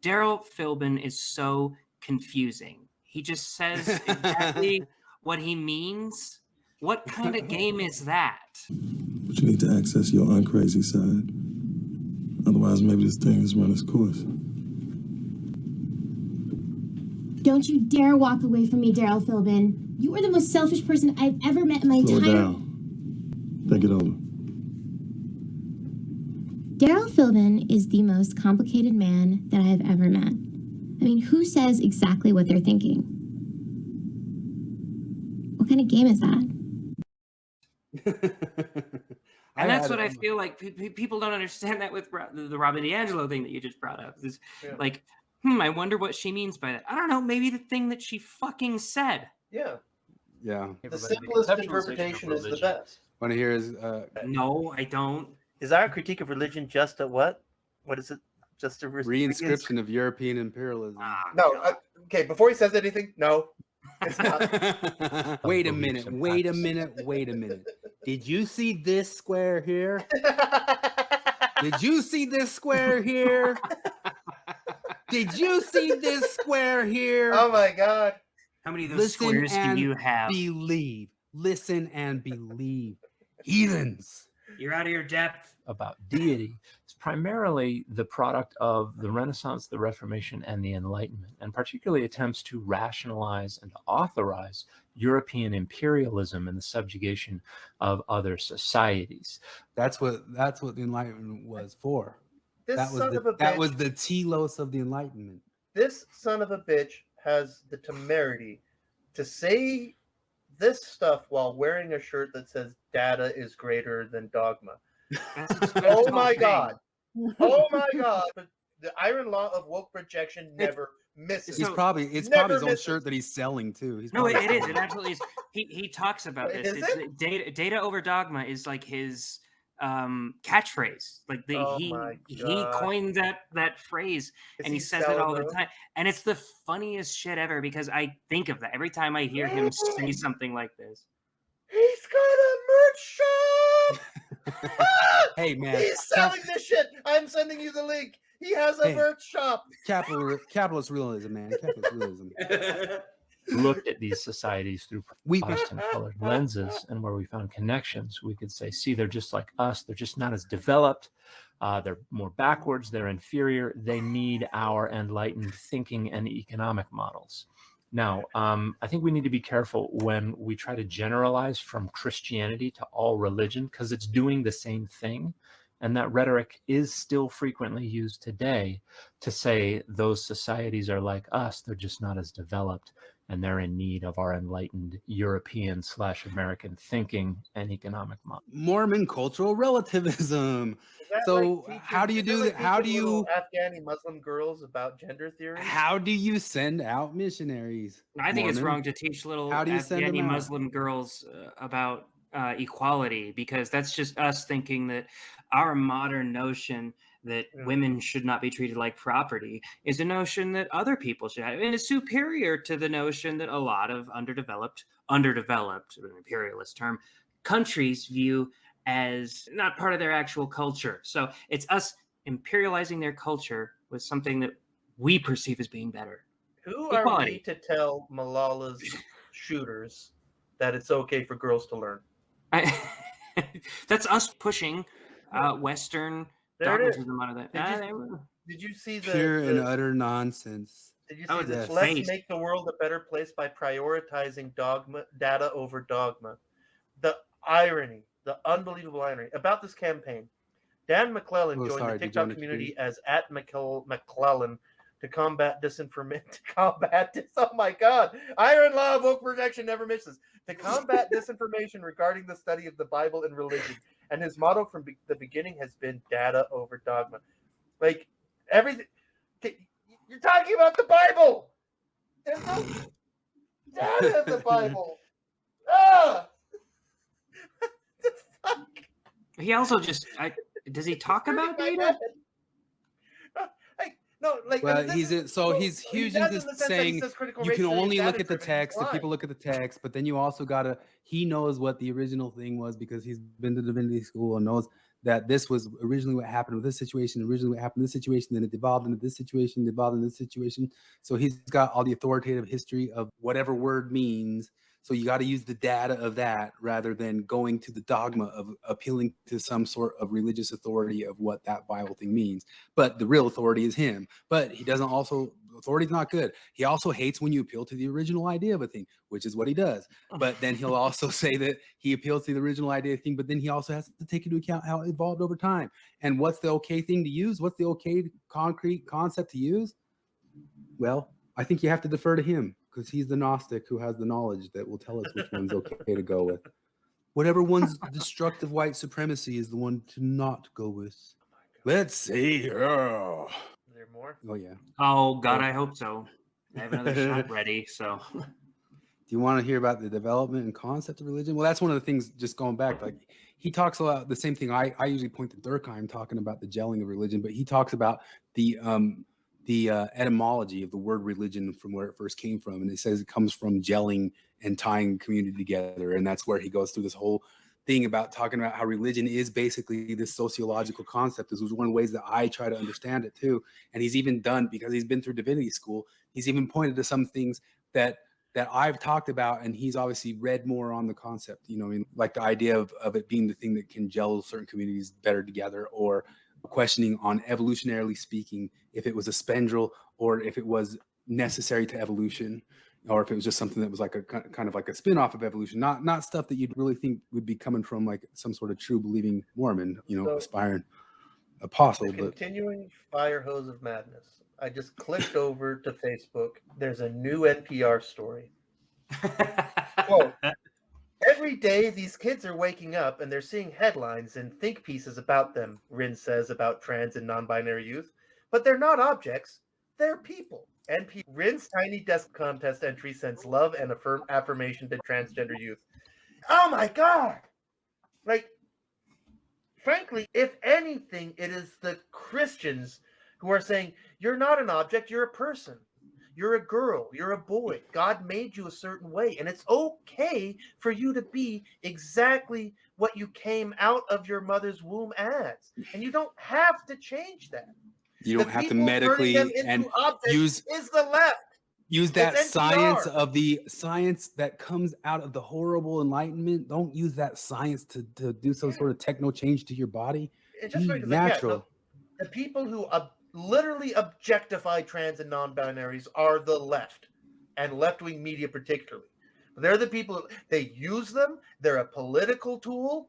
A: Daryl Philbin is so confusing. He just says exactly what he means. What kind of game is that?
Q: But you need to access your uncrazy side. Otherwise, maybe this thing has run its course.
R: Don't you dare walk away from me, Daryl Philbin. You are the most selfish person I've ever met in my
Q: Slow
R: entire...
Q: down. Think it over.
R: Daryl Philbin is the most complicated man that I have ever met. I mean, who says exactly what they're thinking? What kind of game is that?
A: And that's what I feel like people don't understand that with the Robin DiAngelo thing that you just brought up. Is like, I wonder what she means by that. I don't know. Maybe the thing that she fucking said.
G: Yeah.
D: Yeah.
G: The simplest interpretation is the best.
D: Want to hear his?
A: No, I don't.
G: Is our critique of religion just a what? What is it? Just a
D: reinscription of European imperialism.
G: No. Okay. Before he says anything, no. It's not.
D: Wait a minute. Did you see this square here? Did you see this square here? Did you see this square here?
G: Oh my God.
A: How many of those squares do you have?
D: Believe. Listen and believe. Heathens.
A: You're out of your depth.
F: About deity is primarily the product of the Renaissance, the Reformation, and the Enlightenment, and particularly attempts to rationalize and authorize European imperialism and the subjugation of other societies.
D: That's what the Enlightenment was for.
G: That
D: was the telos of the Enlightenment.
G: This son of a bitch has the temerity to say this stuff while wearing a shirt that says data is greater than dogma. Oh my God. Oh my God. But the iron law of woke projection never misses.
D: It's probably his own shirt that he's selling too.
A: No, it is. It absolutely is. He talks about this. Data over dogma is like his catchphrase. Like he coined that phrase, and he says it all the time. And it's the funniest shit ever because I think of that every time I hear him say something like this.
G: He's got a merch shop.
D: Hey man,
G: he's selling this shit. I'm sending you the link. He has a merch shop.
D: Capitalist realism, man. Capitalist realism.
F: Looked at these societies through Protestant-colored lenses, and where we found connections, we could say, see, they're just like us. They're just not as developed. They're more backwards. They're inferior. They need our enlightened thinking and economic models. Now, I think we need to be careful when we try to generalize from Christianity to all religion, because it's doing the same thing. And that rhetoric is still frequently used today to say those societies are like us, they're just not as developed, and they're in need of our enlightened European/American thinking and economic model.
D: Mormon cultural relativism. So how do you do that? How do you
G: Afghani Muslim girls about gender theory?
D: How do you send out missionaries?
A: I think it's
D: Mormon?
A: wrong to teach little
D: How do you send them
A: Afghani
D: out?
A: Muslim girls about equality, because that's just us thinking that our modern notion that women should not be treated like property is a notion that other people should have, and it's superior to the notion that a lot of underdeveloped, an imperialist term, countries view as not part of their actual culture. So it's us imperializing their culture with something that we perceive as being better.
G: Who are we to tell Malala's shooters that it's okay for girls to learn?
A: That's us pushing Western dogmatism out of that.
G: Did you see the
D: Pure and utter nonsense.
G: Did you see this? Let's make the world a better place by prioritizing data over dogma. The irony, the unbelievable irony about this campaign. Dan McClellan joined the TikTok community as @McClellan to combat disinformation. Oh my God! Iron law of woke projection never misses. To combat disinformation regarding the study of the Bible and religion, and his motto from the beginning has been data over dogma. Like everything, you're talking about the Bible. There's no data in the Bible. Ah! The fuck?
A: He also just does he talk about data?
G: No, like
D: well, he's huge into saying you can only look at the text and people look at the text, but then you also gotta. He knows what the original thing was because he's been to divinity school and knows that this was originally what happened with this situation. Originally, what happened in this situation, then it devolved into this situation, devolved into this situation. So he's got all the authoritative history of whatever word means. So you got to use the data of that rather than going to the dogma of appealing to some sort of religious authority of what that Bible thing means. But the real authority is him. But he doesn't also, authority's not good. He also hates when you appeal to the original idea of a thing, which is what he does. But then he'll also say that he appeals to the original idea of a thing, but then he also has to take into account how it evolved over time. And what's the okay thing to use? What's the okay concrete concept to use? Well, I think you have to defer to him, because he's the Gnostic who has the knowledge that will tell us which one's okay to go with. Whatever one's destructive white supremacy is the one to not go with. Let's see. Oh.
G: Is there more?
D: Oh, yeah.
A: Oh, God, I hope so. I have another shot ready, so.
D: Do you want to hear about the development and concept of religion? Well, that's one of the things, just going back, like he talks a lot, the same thing I usually point to Durkheim talking about the gelling of religion, but he talks about the etymology of the word religion from where it first came from. And it says it comes from gelling and tying community together. And that's where he goes through this whole thing about talking about how religion is basically this sociological concept. This was one of the ways that I try to understand it too. And he's even done, because he's been through divinity school, he's even pointed to some things that I've talked about, and he's obviously read more on the concept, you know, I mean, like the idea of it being the thing that can gel certain communities better together, or questioning on evolutionarily speaking, if it was a spendril or if it was necessary to evolution, or if it was just something that was like a kind of like a spin-off of evolution, not stuff that you'd really think would be coming from like some sort of true believing Mormon, you know, aspiring apostle. But
G: continuing fire hose of madness. I just clicked over to Facebook. There's a new NPR story. Quote, every day, these kids are waking up and they're seeing headlines and think pieces about them, Rin says about trans and non-binary youth. But they're not objects, they're people. Rin's Tiny Desk contest entry sends love and affirmation to transgender youth. Oh my God! Like, frankly, if anything, it is the Christians who are saying, you're not an object, you're a person. You're a girl, you're a boy. God made you a certain way, and it's okay for you to be exactly what you came out of your mother's womb as. And you don't have to change that.
D: You don't have to medically and use
G: the left.
D: Use that science of the science that comes out of the horrible enlightenment. Don't use that science to do some sort of techno change to your body.
G: It's just natural. The people who literally objectify trans and non-binaries are the left, and left-wing media particularly. They're the people, they use them, they're a political tool,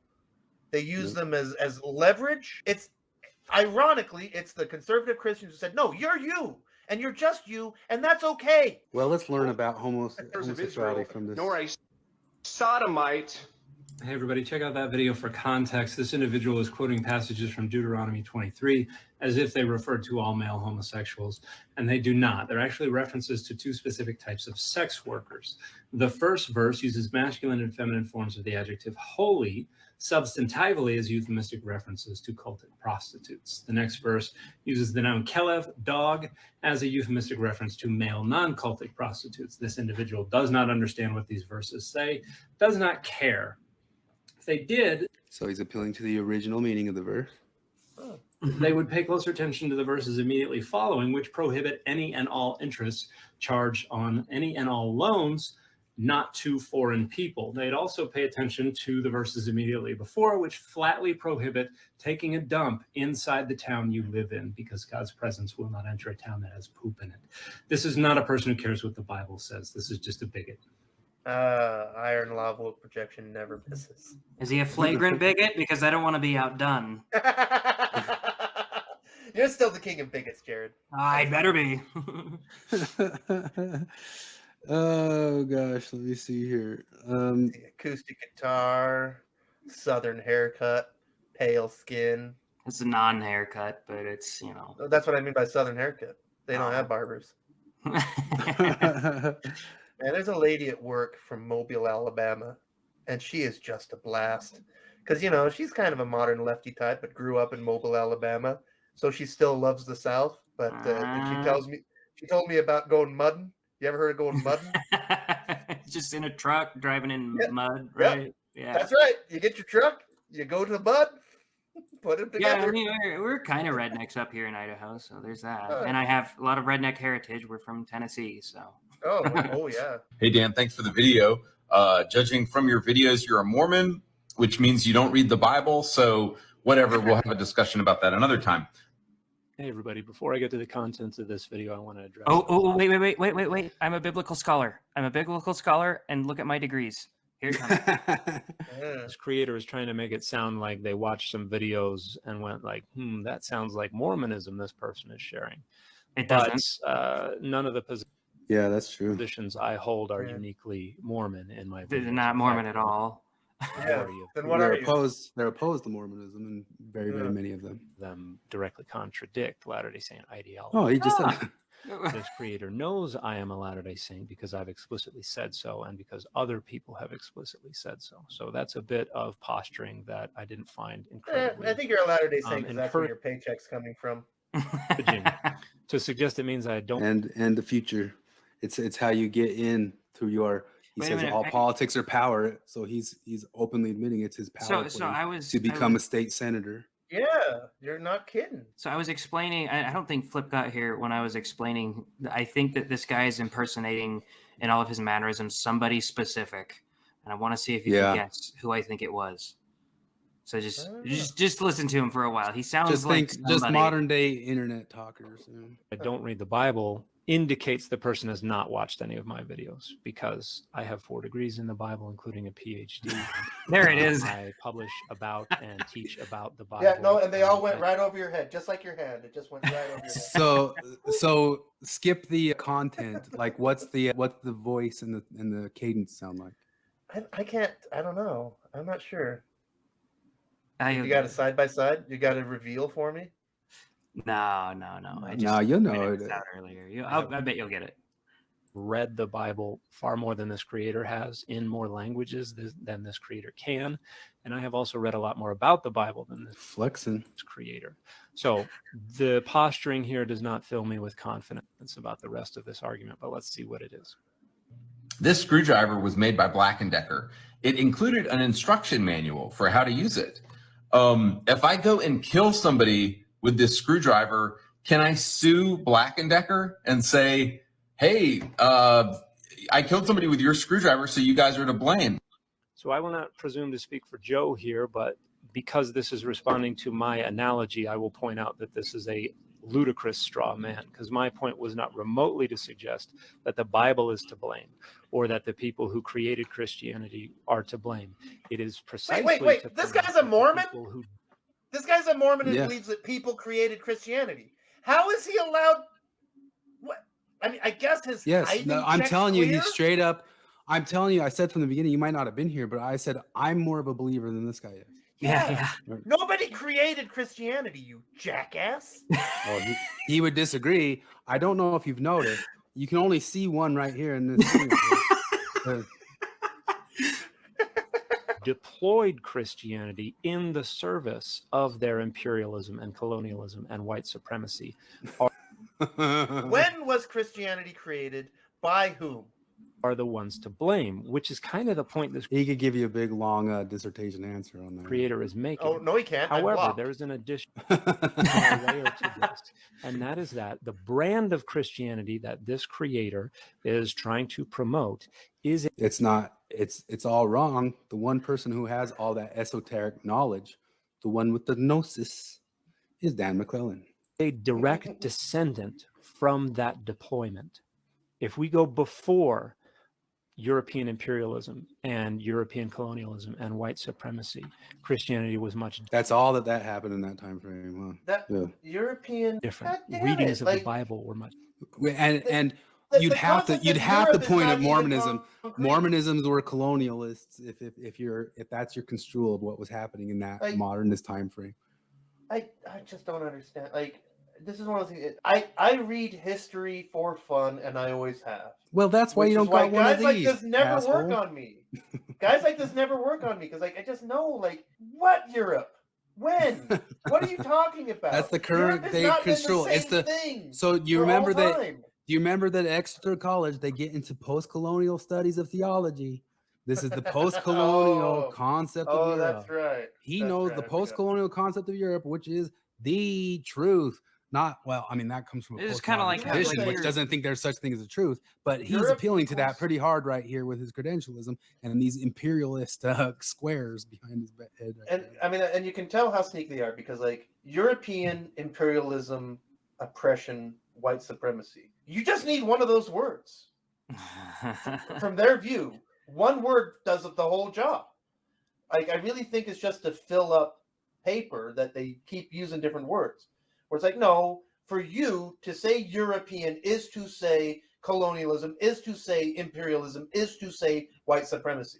G: They use them as leverage. It's ironically, it's the conservative Christians who said, "No, you're you, and you're just you, and that's okay."
D: Well, let's learn about homosexuality from this.
S: Nor a sodomite.
H: Hey everybody, check out that video for context. This individual is quoting passages from Deuteronomy 23 as if they refer to all male homosexuals, and they do not. They're actually references to two specific types of sex workers. The first verse uses masculine and feminine forms of the adjective holy substantively as euphemistic references to cultic prostitutes. The next verse uses the noun kelev, dog, as a euphemistic reference to male non-cultic prostitutes. This individual does not understand what these verses say, does not care. If they did,
D: so he's appealing to the original meaning of the verse.
H: They would pay closer attention to the verses immediately following, which prohibit any and all interest charged on any and all loans not to foreign people. They'd also pay attention to the verses immediately before, which flatly prohibit taking a dump inside the town you live in, because God's presence will not enter a town that has poop in it. This is not a person who cares what the Bible says. This is just a bigot.
G: Iron lava projection never misses.
A: Is he a flagrant bigot? Because I don't want to be outdone.
G: You're still the king of bigots, Jared.
A: I better be.
D: Oh gosh, let me see here.
G: The acoustic guitar, southern haircut, pale skin.
A: It's a non-haircut, but it's, you know.
G: That's what I mean by southern haircut. They don't have barbers. Man, there's a lady at work from Mobile, Alabama, and she is just a blast. Because, you know, she's kind of a modern lefty type, but grew up in Mobile, Alabama. So she still loves the South. But she told me about going mudding. You ever heard of going mudding?
A: Just in a truck driving in mud,
G: Yep.
A: right? Yeah.
G: That's right. You get your truck, you go to the mud, put them together.
A: Yeah, I mean, we're kind of rednecks up here in Idaho, so there's that. And I have a lot of redneck heritage. We're from Tennessee, so.
G: Oh yeah.
T: Hey, Dan, thanks for the video. Judging from your videos, you're a Mormon, which means you don't read the Bible. So whatever, we'll have a discussion about that another time.
F: Hey, everybody, before I get to the contents of this video, I want to address...
A: Wait. I'm a biblical scholar. And look at my degrees. Here it comes.
F: This creator is trying to make it sound like they watched some videos and went like, that sounds like Mormonism this person is sharing.
A: It doesn't.
F: But none of the
D: Yeah, that's true.
F: positions I hold are uniquely Mormon in my
A: They're
F: videos.
A: not Mormon at all.
G: Yeah. Then what are you?
D: They're opposed to Mormonism, and very many of
F: them directly contradict Latter-day Saint ideology.
D: Oh, he just said
F: This creator knows I am a Latter-day Saint because I've explicitly said so, and because other people have explicitly said so. So that's a bit of posturing that I didn't find incredibly.
G: I think you're a Latter-day Saint because that's where your paycheck's coming from.
F: To suggest it means I don't.
D: And the future, it's how you get in through your. He says all politics are power, so he's openly admitting it's his power to become a state senator.
G: Yeah, you're not kidding.
A: So I was explaining, I don't think Flip got here when I was explaining, I think that this guy is impersonating in all of his mannerisms somebody specific. And I want to see if you can guess who I think it was. So just listen to him for a while. He sounds
D: just modern day internet talkers.
F: I don't read the Bible indicates the person has not watched any of my videos, because I have 4 degrees in the Bible, including a PhD.
A: There it is.
F: I publish about and teach about the Bible.
G: Yeah, no, and they all went right over your head, just like your hand. It just went right over your head.
D: So skip the content. Like, what's the voice and the cadence sound like?
G: I don't know. I'm not sure.
A: You
G: got a side by side? You got a reveal for me?
A: No. I just
D: you'll know it
A: out earlier. I bet you'll get it.
F: Read the Bible far more than this creator has, in more languages than this creator can, and I have also read a lot more about the Bible than this creator. So the posturing here does not fill me with confidence about the rest of this argument, but let's see what it is.
T: This screwdriver was made by Black & Decker. It included an instruction manual for how to use it. If I go and kill somebody with this screwdriver, can I sue Black & Decker and say, hey, I killed somebody with your screwdriver, so you guys are to blame?
F: So I will not presume to speak for Joe here, but because this is responding to my analogy, I will point out that this is a ludicrous straw man, because my point was not remotely to suggest that the Bible is to blame or that the people who created Christianity are to blame. It is precisely
G: Wait. This guy's a Mormon? This guy's a Mormon and
D: Yeah.
G: believes that people created Christianity. How is he allowed? What? I mean, I guess his
D: Yes,
G: tithing
D: no, I'm
G: check's
D: telling you,
G: clear?
D: he's straight up. I'm telling you, I said from the beginning, you might not have been here, but I said I'm more of a believer than this guy is.
G: Yeah. Nobody created Christianity, you jackass.
D: Well, he would disagree. I don't know if you've noticed. You can only see one right here in this thing.
F: Deployed Christianity in the service of their imperialism and colonialism and white supremacy.
G: When was Christianity created? By whom?
F: Are the ones to blame, which is kind of the point this
D: He could give you a big long dissertation answer on that.
F: creator is making.
G: Oh, no, he can't. I'm
F: However,
G: blocked.
F: there's an additional layer to this, and that is that the brand of Christianity that this creator is trying to promote is
D: It's not. It's all wrong. The one person who has all that esoteric knowledge, the one with the gnosis, is Dan McClellan.
F: a direct descendant from that deployment. If we go before European imperialism and European colonialism and white supremacy, Christianity was much
D: That's all that happened in that time frame. Huh?
G: That European
F: different.
G: God damn
F: Readings
G: it,
F: of the Bible were much.
D: And
G: the
D: you'd have to
G: concept of
D: point
G: Europe is
D: of
G: not even
D: Mormonism.
G: concrete.
D: Mormonisms were colonialists. If that's your construal of what was happening in that modernist time frame.
G: I just don't understand. Like, this is one of the things. I read history for fun, and I always have.
D: Well, that's why
G: Which
D: you
G: is
D: don't got one
G: guys
D: of these.
G: like this never work
D: asshole.
G: on me. Guys like this never work on me because, like, I just know, like, what Europe? When? What are you talking about?
D: That's the current
G: Europe has
D: day
G: not been
D: construal.
G: the
D: It's
G: same
D: the
G: thing
D: so you
G: for
D: remember
G: all
D: that.
G: time.
D: Do you remember that at Exeter College they get into post-colonial studies of theology? This is the post-colonial concept of Europe.
G: That's right.
D: He
G: That's
D: knows
G: right,
D: the
G: I forgot.
D: post-colonial concept of Europe, which is the truth. Not well. I mean, that comes from a
U: It's kinda
D: postmodern
U: like
D: tradition,
U: like
D: which
U: you're-
D: doesn't think there's such thing as a truth. But he's
G: Europe
D: appealing to that
G: equals-
D: pretty hard right here with his credentialism and these imperialist squares behind his head. Right
G: And
D: there.
G: I mean, and you can tell how sneaky they are because, like, European imperialism, oppression, white supremacy. You just need one of those words. From their view, one word does it the whole job. Like, I really think it's just to fill up paper that they keep using different words. Where it's like, no, for you to say European is to say colonialism, is to say imperialism, is to say white supremacy.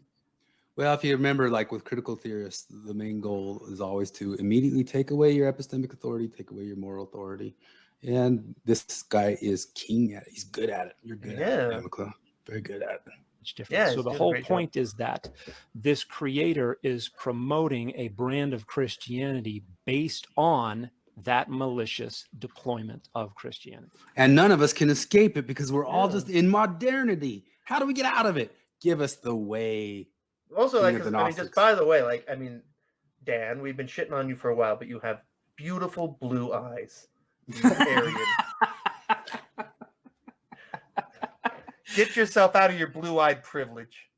D: Well, if you remember, like with critical theorists, the main goal is always to immediately take away your epistemic authority, take away your moral authority. And this guy is king at it. He's good at it. You're good at it, Dan McClellan. Very good at it.
F: Different.
G: Yeah,
F: so
G: he's
F: the
G: doing a
F: whole
G: great
F: point is that this creator is promoting a brand of Christianity based on that malicious deployment of Christianity.
D: And none of us can escape it because we're all just in modernity. How do we get out of it? Give us the way.
G: Also,
D: King
G: like,
D: of the
G: I mean, just
D: Gnostics.
G: by the way, like, I mean, Dan, we've been shitting on you for a while, but you have beautiful blue eyes. You Aryan. Get yourself out of your blue-eyed privilege.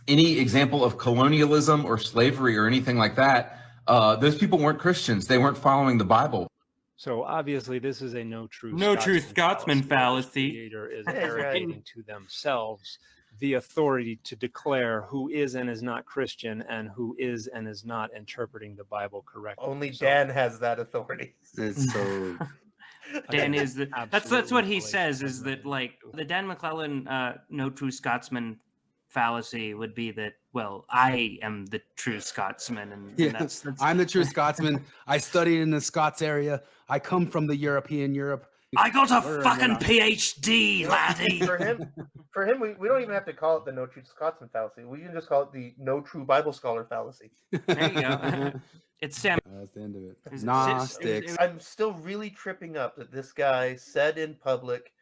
T: Any example of colonialism or slavery or anything like that, those people weren't Christians. They weren't following the Bible.
F: So obviously, this is a no true
U: Scotsman fallacy.
F: The creator is
G: That's
F: arrogating
G: right.
F: to themselves the authority to declare who is and is not Christian and who is and is not interpreting the Bible correctly.
G: Only Dan has that authority.
D: It's so.
U: Dan is the that's what
F: Absolutely
U: he says is that, like, the Dan McClellan no true Scotsman fallacy would be that, well, I am the true Scotsman, and
D: Yeah,
U: that's
D: I'm the true Scotsman. I studied in the Scots area. I come from the European Europe.
U: I got a
D: We're
U: fucking
D: not-
U: PhD, laddie.
G: For him, we don't even have to call it the no true Scotsman fallacy. We can just call it the no true Bible scholar fallacy.
U: There you go. It's Sam.
D: That's the end of it.
U: Is it-
D: Gnostics.
G: I'm still really tripping up that this guy said in public,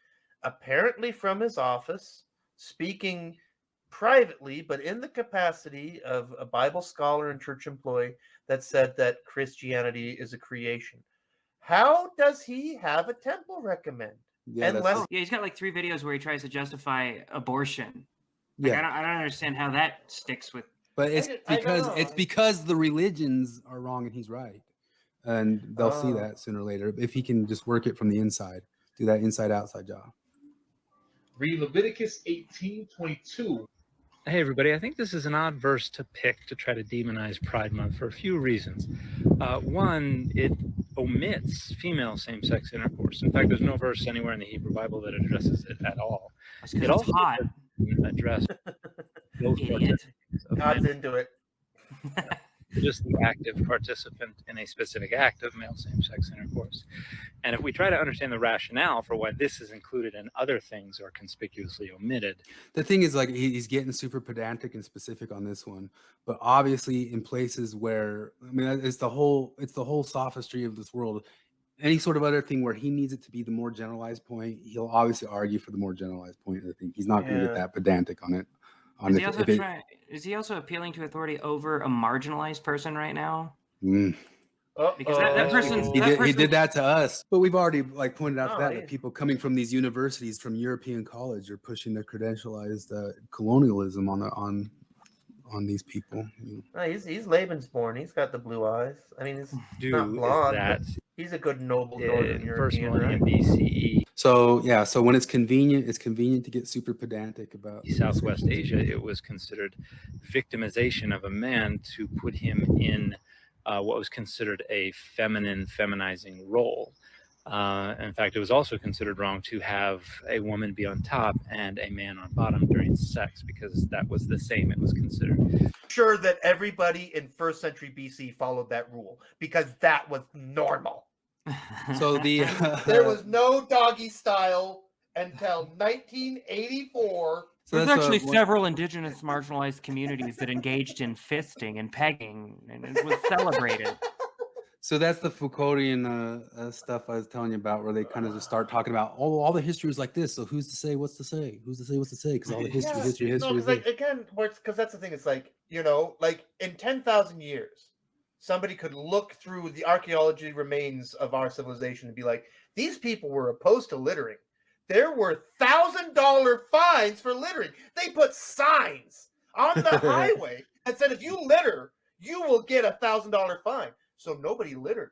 G: apparently from his office, speaking privately, but in the capacity of a Bible scholar and church employee, that said that Christianity is a creation. How does he have a temple recommend?
D: Yeah,
G: Unless
U: Yeah, he's got like 3 videos where he tries to justify abortion. Like,
D: Yeah.
U: I don't understand how that sticks with.
D: But it's
G: I don't know.
D: because the religions are wrong and he's right. and they'll see that sooner or later if he can just work it from the inside, do that inside-outside job.
B: Read Leviticus 18:22.
V: Hey, everybody. I think this is an odd verse to pick to try to demonize Pride Month for a few reasons. One, it omits female same-sex intercourse. In fact, there's no verse anywhere in the Hebrew Bible that addresses it at all. It also
U: hot.
V: doesn't address those
U: Idiot.
G: God's into it.
V: just the active participant in a specific act of male same-sex intercourse. And if we try to understand the rationale for why this is included and other things are conspicuously omitted.
D: The thing is, like, he's getting super pedantic and specific on this one, but obviously in places where, I mean, it's the whole sophistry of this world. Any sort of other thing where he needs it to be the more generalized point, he'll obviously argue for the more generalized point of the thing. He's not going to get that pedantic on it.
U: Is he also appealing to authority over a marginalized person right now?
D: Mm.
U: Because that person
D: He did that to us, but we've already like pointed out that people coming from these universities from European college are pushing their credentialized colonialism on these people.
G: No, he's Lebensborn. He's got the blue eyes. I mean, he's not blonde, but he's a good noble Northern European, right?
V: BCE.
D: So yeah, so when it's convenient to get super pedantic about
V: Southwest Asia, it was considered victimization of a man to put him in what was considered a feminizing role. In fact, it was also considered wrong to have a woman be on top and a man on bottom during sex, because that was the same. It was considered.
G: Sure that everybody in 1st century BC followed that rule because that was normal.
D: So
G: there was no doggy style until 1984.
U: There's actually several indigenous marginalized communities that engaged in fisting and pegging, and it was celebrated.
D: So that's the Foucauldian stuff I was telling you about, where they kind of just start talking about all the history is like this. So who's to say what's to say? Who's to say what's to say? Because all the history
G: No,
D: is
G: like, again, because that's the thing. It's like, like in 10,000 years, somebody could look through the archaeology remains of our civilization and be like, these people were opposed to littering. There were $1,000 fines for littering. They put signs on the highway that said, if you litter, you will get $1,000 fine. So nobody littered.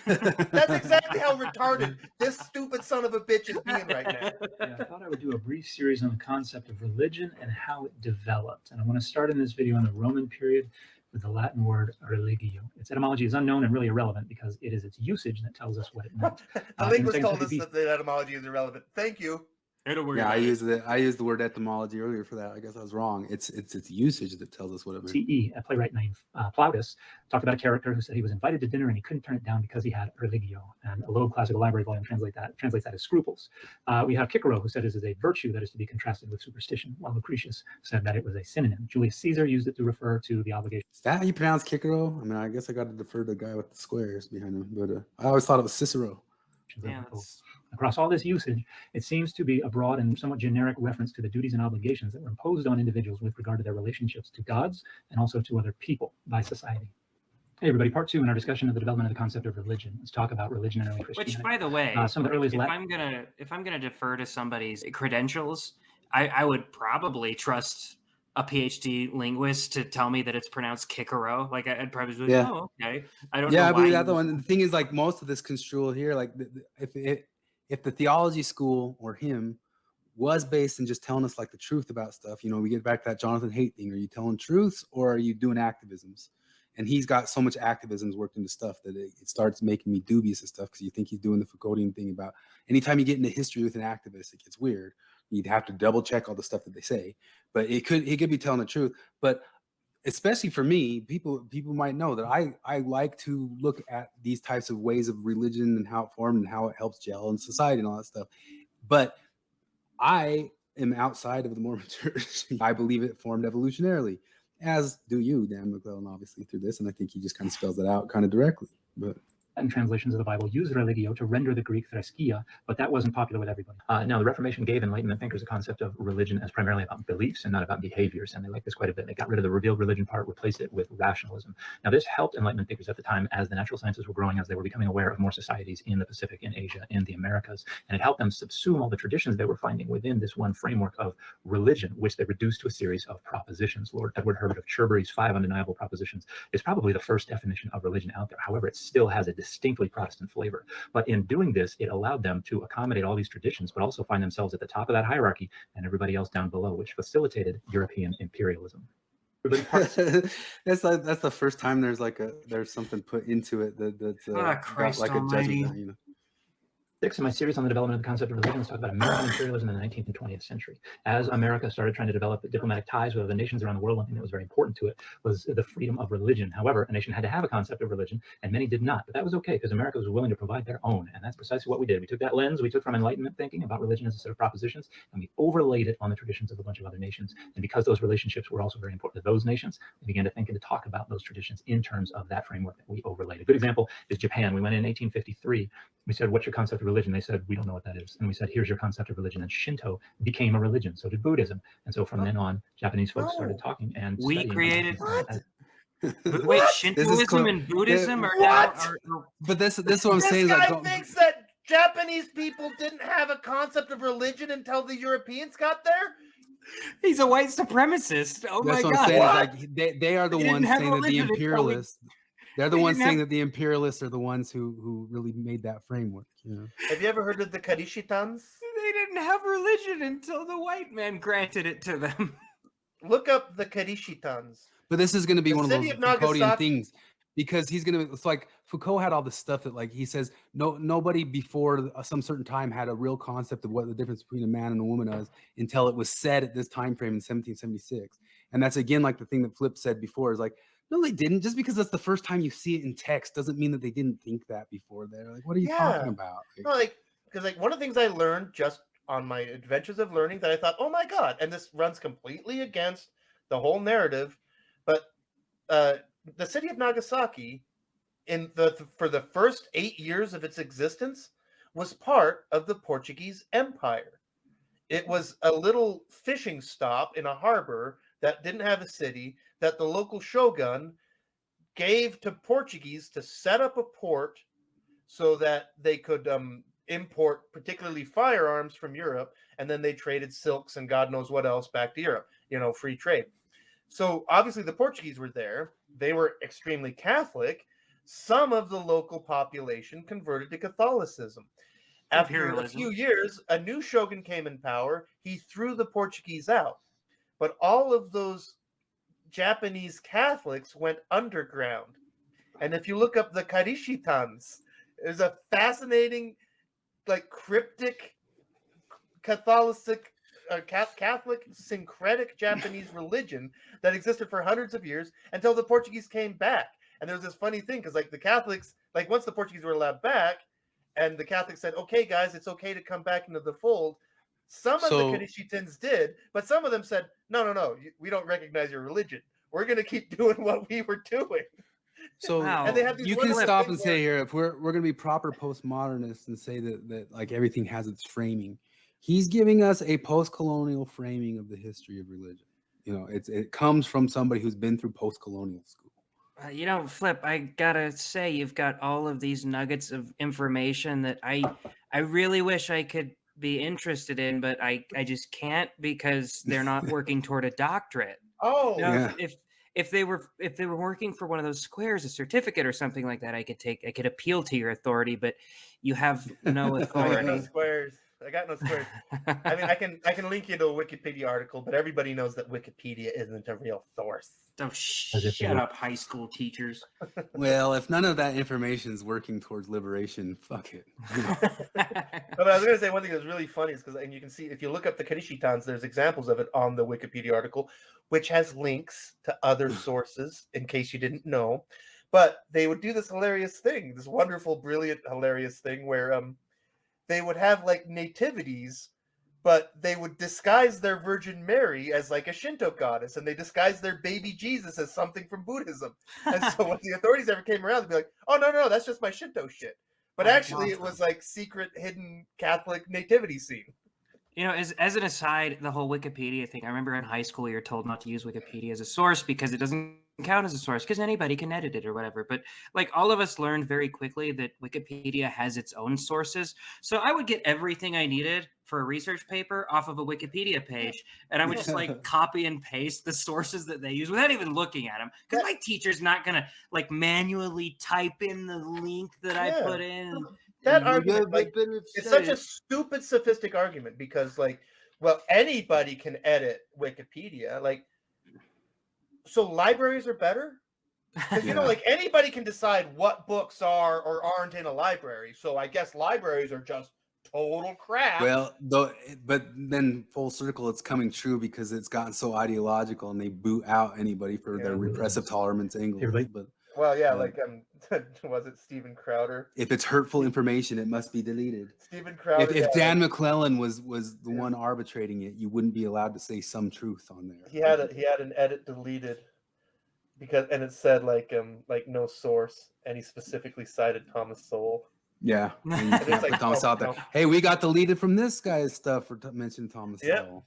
G: That's exactly how retarded this stupid son of a bitch is being right now.
H: Yeah, I thought I would do a brief series on the concept of religion and how it developed. And I want to start in this video in the Roman period with the Latin word religio. Its etymology is unknown and really irrelevant because it is its usage that tells us what it meant.
G: The linguist told us that the etymology is irrelevant. Thank you.
D: Yeah, I used the word etymology earlier for that. I guess I was wrong. It's its usage that tells us what it meant.
H: T.E., a playwright named Plautus, talked about a character who said he was invited to dinner and he couldn't turn it down because he had religio. And a Loeb Classical Library volume translates that as scruples. We have Cicero, who said it is a virtue that is to be contrasted with superstition, while Lucretius said that it was a synonym. Julius Caesar used it to refer to the obligation.
D: Is that how you pronounce Cicero? I mean, I guess I got to defer to the guy with the squares behind him, but I always thought it was Cicero.
U: Yeah,
H: across all this usage, it seems to be a broad and somewhat generic reference to the duties and obligations that were imposed on individuals with regard to their relationships to gods and also to other people by society. Hey everybody, part 2 in our discussion of the development of the concept of religion. Let's talk about religion and early Christianity.
U: Which, by the way,
H: some of the earliest
U: if I'm gonna defer to somebody's credentials, I would probably trust a PhD linguist to tell me that it's pronounced Kikero. Like I'd probably be like, oh, okay. I don't know.
D: Yeah, I
U: why
D: believe that the one. The thing is, like, most of this construal here, like if the theology school or him was based in just telling us like the truth about stuff, we get back to that Jonathan Haidt thing. Are you telling truths or are you doing activisms? And he's got so much activisms worked into stuff that it starts making me dubious of stuff, because you think he's doing the Foucauldian thing about anytime you get into history with an activist, it gets weird. You'd have to double check all the stuff that they say, but he could be telling the truth. But especially for me, people might know that I like to look at these types of ways of religion and how it formed and how it helps gel in society and all that stuff. But I am outside of the Mormon Church. I believe it formed evolutionarily, as do you, Dan McClellan, obviously through this, and I think he just kind of spells it out kind of directly. But
H: Latin translations of the Bible use religio to render the Greek threskia, but that wasn't popular with everybody. Now, the Reformation gave Enlightenment thinkers a concept of religion as primarily about beliefs and not about behaviors, and they like this quite a bit. They got rid of the revealed religion part, replaced it with rationalism. Now, this helped Enlightenment thinkers at the time as the natural sciences were growing, as they were becoming aware of more societies in the Pacific, in Asia, in the Americas, and it helped them subsume all the traditions they were finding within this one framework of religion, which they reduced to a series of propositions. Lord Edward Herbert of Cherbury's 5 Undeniable Propositions is probably the first definition of religion out there. However, it still has a distinctly Protestant flavor. But in doing this, it allowed them to accommodate all these traditions, but also find themselves at the top of that hierarchy and everybody else down below, which facilitated European imperialism.
D: that's the first time there's something put into it that's
U: Christ
D: got like
U: almighty.
D: a judgment.
H: In my series on the development of the concept of religion, let's talk about American imperialism in the 19th and 20th century. As America started trying to develop diplomatic ties with other nations around the world, one thing that was very important to it was the freedom of religion. However, a nation had to have a concept of religion, and many did not. But that was okay, because America was willing to provide their own, and that's precisely what we did. We took that lens we took from Enlightenment thinking about religion as a set of propositions, and we overlaid it on the traditions of a bunch of other nations. And because those relationships were also very important to those nations, we began to think and to talk about those traditions in terms of that framework that we overlaid. A good example is Japan. We went in 1853. We said, what's your concept of religion? They said, we don't know what that is. And we said, here's your concept of religion. And Shinto became a religion. So did Buddhism. And so from then on, Japanese folks started talking and
U: we created
H: what?
U: Wait, Shintoism and Buddhism are now.
D: But this is what I'm saying.
G: This guy thinks that Japanese people didn't have a concept of religion until the Europeans got there.
U: He's a white supremacist. Oh
D: That's
U: my
D: what
U: God!
D: I'm saying. Is like they are the ones saying that the imperialists. They're the ones saying that the imperialists are the ones who really made that framework. You know?
G: Have you ever heard of the Karishitans?
U: They didn't have religion until the white man granted it to them.
G: Look up the Karishitans.
D: But this is going to be one of those Foucauldian things, because he's going to. It's like Foucault had all this stuff that, like, he says, nobody before some certain time had a real concept of what the difference between a man and a woman is until it was said at this time frame in 1776. And that's again like the thing that Flip said before is like, no, they didn't. Just because that's the first time you see it in text doesn't mean that they didn't think that before. They're like, what are you talking about?
G: Because one of the things I learned just on my adventures of learning that I thought, oh my God, and this runs completely against the whole narrative, but the city of Nagasaki, for the first 8 years of its existence, was part of the Portuguese Empire. It was a little fishing stop in a harbor that didn't have a city, that the local shogun gave to Portuguese to set up a port so that they could import particularly firearms from Europe, and then they traded silks and God knows what else back to Europe, free trade. So obviously the Portuguese were there. They were extremely Catholic. Some of the local population converted to Catholicism. After a few years, a new shogun came in power. He threw the Portuguese out. But all of those Japanese Catholics went underground. And if you look up the Karishitans, there's a fascinating, cryptic Catholic syncretic Japanese religion that existed for hundreds of years until the Portuguese came back. And there's this funny thing because the Catholics, once the Portuguese were allowed back, and the Catholics said, okay, guys, it's okay to come back into the fold. Some of the Karishitans did, but some of them said, no, we don't recognize your religion. We're going to keep doing what we were doing.
D: So
G: and they have these
D: you can stop and say here, if we're going to be proper postmodernists and say that like everything has its framing, he's giving us a post-colonial framing of the history of religion. It comes from somebody who's been through post-colonial school.
U: Flip, I gotta say, you've got all of these nuggets of information that I really wish I could be interested in, but I just can't because they're not working toward a doctorate.
G: Oh,
U: if they were working for one of those squares, a certificate or something like that, I could appeal to your authority, but you have no authority.
G: I got no squares. I mean, I can link you to a Wikipedia article, but everybody knows that Wikipedia isn't a real source.
U: Oh, shut up, high school teachers.
D: Well, if none of that information is working towards liberation, fuck it.
G: But I was going to say one thing that's really funny is and you can see if you look up the Karishitans, there's examples of it on the Wikipedia article, which has links to other sources in case you didn't know. But they would do this hilarious thing, this wonderful, brilliant, hilarious thing where they would have nativities but they would disguise their Virgin Mary as like a Shinto goddess, and they disguise their baby Jesus as something from Buddhism. And so when the authorities ever came around, they'd be like, "Oh no, that's just my Shinto shit." But actually, it was like secret, hidden Catholic nativity scene.
U: You know, as an aside, the whole Wikipedia thing, I remember in high school you were told not to use Wikipedia as a source because it doesn't count as a source because anybody can edit it or whatever. But like all of us learned very quickly that Wikipedia has its own sources. So I would get everything I needed for a research paper off of a Wikipedia page, and I would just like copy and paste the sources that they use without even looking at them because my teacher's not going to like manually type in the link that I put in.
G: That argument, like, it's such a stupid, sophistic argument because, like, well, anybody can edit Wikipedia. Like, so libraries are better? Because, you know, like, anybody can decide what books are or aren't in a library. So I guess libraries are just total crap.
D: Well, but then full circle, it's coming true because it's gotten so ideological and they boot out anybody for their repressive tolerance angles. But
G: well, yeah, like was it Steven Crowder?
D: If it's hurtful information, it must be deleted.
G: Steven Crowder.
D: If Dan McClellan was the one arbitrating it, you wouldn't be allowed to say some truth on there.
G: He had an edit deleted because it said like no source, and he specifically cited Thomas Sowell.
D: Yeah, and you can't put Thomas out there. Hey, we got deleted from this guy's stuff for mentioning Thomas Sowell.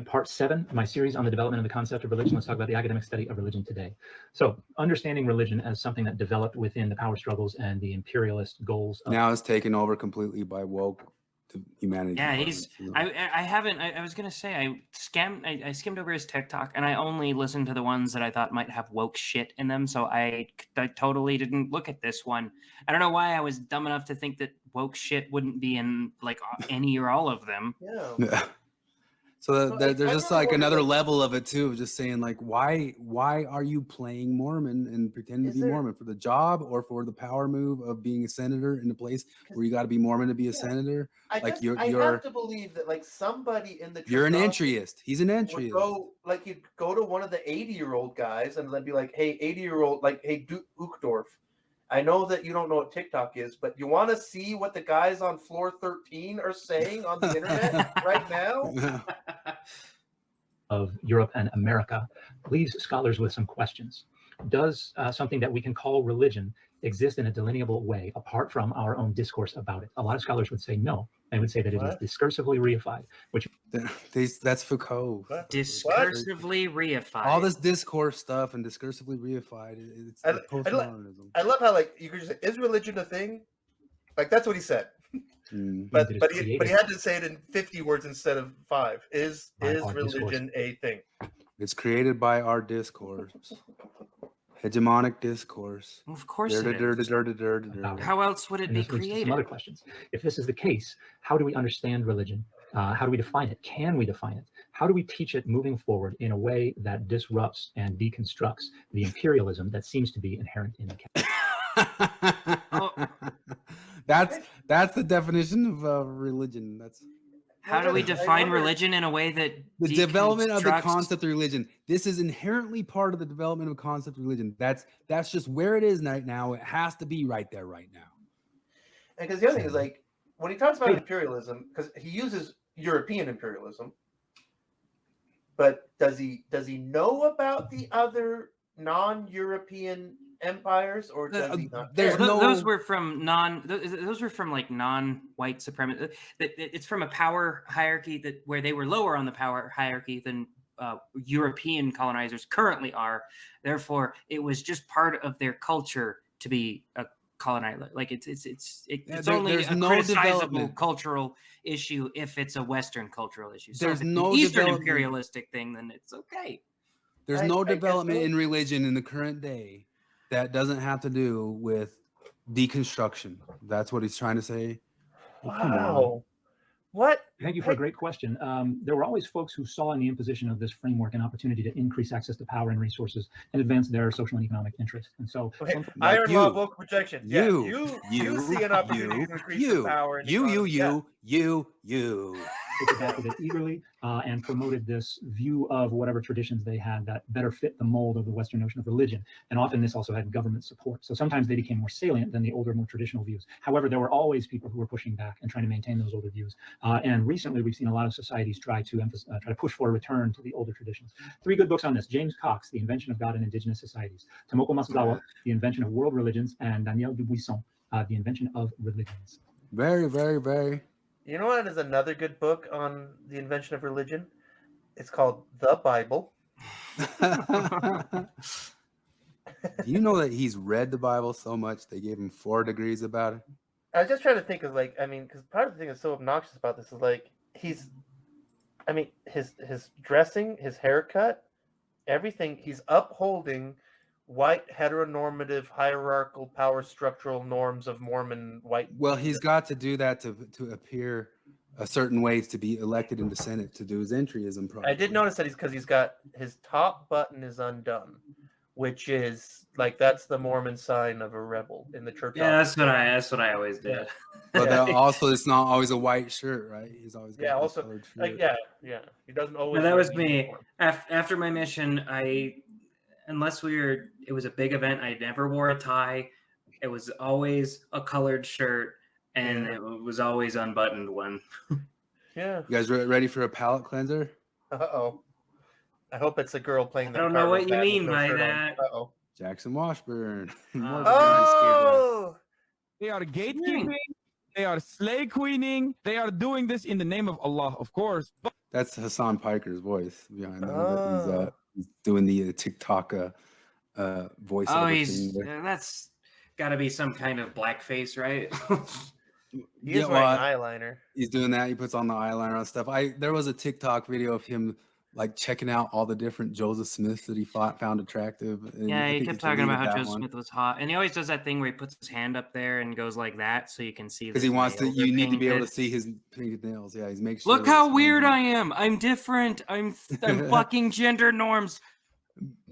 C: Part 7 of my series on the development of the concept of religion. Let's talk about the academic study of religion today. So, understanding religion as something that developed within the power struggles and the imperialist goals.
D: Now it's taken over completely by woke to humanity.
U: Yeah, he's. I haven't. I was gonna say I skimmed over his TikTok, and I only listened to the ones that I thought might have woke shit in them. So I totally didn't look at this one. I don't know why I was dumb enough to think that woke shit wouldn't be in like any or all of them.
G: Yeah.
D: So there's just like another level of it too, of just saying like, why are you playing Mormon and pretending to be Mormon for the job or for the power move of being a senator in a place where you got to be Mormon to be a senator?
G: I have to believe that like somebody in the church,
D: you're an entryist. He's an entryist.
G: You'd go to one of the 80-year-old guys and then be like, hey, 80-year-old, like, hey, Uchtdorf, I know that you don't know what TikTok is, but you want to see what the guys on floor 13 are saying on the internet right now?
C: Of Europe and America leaves scholars with some questions. Does something that we can call religion exist in a delineable way apart from our own discourse about it? A lot of scholars would say no. They would say that it is discursively reified, which
D: that's Foucault.
U: Discursively reified.
D: All this discourse stuff and discursively reified. It's postmodernism.
G: I love how like you could just say, is religion a thing? Like that's what he said. But he had to say it in 50 words instead of 5. Is religion a thing?
D: It's created by our discourse. Hegemonic discourse.
U: Of course it is. How else would it be created?
C: Some other questions. If this is the case, how do we understand religion? How do we define it? Can we define it? How do we teach it moving forward in a way that disrupts and deconstructs the imperialism that seems to be inherent in the
D: That's the definition of religion.
U: How do we define religion in a way that
D: the development of the concept of religion? This is inherently part of the development of a concept of religion. That's just where it is right now. It has to be right there right now.
G: And because the other thing is like when he talks about imperialism, because he uses European imperialism, but does he know about the other non-European empires, or does he not?
U: Those were from like non-white supremacy. It's from a power hierarchy where they were lower on the power hierarchy than European colonizers currently are. Therefore, it was just part of their culture to be a colonizer. Like it's only a criticizable cultural issue if it's a Western cultural issue. So
D: There's
U: if it's
D: no
U: an Eastern
D: development.
U: imperialistic thing, then it's okay.
D: There's no development in religion in the current day that doesn't have to do with deconstruction. That's what he's trying to say.
G: Wow. What?
C: Thank you for a great question. There were always folks who saw in the imposition of this framework an opportunity to increase access to power and resources and advance their social and economic interests. And so,
G: iron law, vocal projection. You see an opportunity to increase the power. And
D: you.
C: which adapted it eagerly and promoted this view of whatever traditions they had that better fit the mold of the Western notion of religion. And often this also had government support. So sometimes they became more salient than the older, more traditional views. However, there were always people who were pushing back and trying to maintain those older views. And recently, we've seen a lot of societies try to push for a return to the older traditions. 3 good books on this: James Cox, The Invention of God in Indigenous Societies; Tomoko Masuzawa, The Invention of World Religions; and Daniel Dubuisson, The Invention of Religions.
D: Very, very, very.
G: You know what is another good book on the invention of religion? It's called The Bible.
D: Do you know that he's read the Bible so much they gave him 4 degrees about it?
G: I was just trying to think of because part of the thing that's so obnoxious about this is his dressing, his haircut, everything, he's upholding white heteronormative hierarchical power structural norms of Mormon white.
D: Well, he's got to do that to appear a certain ways to be elected in the Senate to do his entryism project.
G: I did notice that he's got his top button is undone, which is that's the Mormon sign of a rebel in the church.
A: Yeah, that's what I always did.
D: But also, it's not always a white shirt, right? He's always got
G: also
D: colored shirt.
G: yeah. He doesn't always.
A: No, that was me. After my mission, unless it was a big event, I never wore a tie. It was always a colored shirt, and it was always unbuttoned one.
G: Yeah.
D: You guys ready for a palate cleanser?
G: Uh-oh. I hope it's a girl playing the
A: I don't know what you mean by that.
G: Uh-oh.
D: Jackson Washburn.
E: They are gatekeeping. They are slay queening. They are doing this in the name of Allah, of course. But
D: that's Hassan Piker's voice behind that. He's doing the TikTok voice.
A: That's got to be some kind of blackface, right?
G: He's wearing eyeliner.
D: He's doing that. He puts on the eyeliner and stuff. There was a TikTok video of him checking out all the different Joseph Smiths that he found attractive. And
A: yeah, he kept talking about how Joseph Smith was hot, and he always does that thing where he puts his hand up there and goes like that, so you can see.
D: Because he wants to. You need to be able to see his painted nails. Yeah, he's making sure.
A: Look how weird I am. I'm different. I'm fucking gender norms.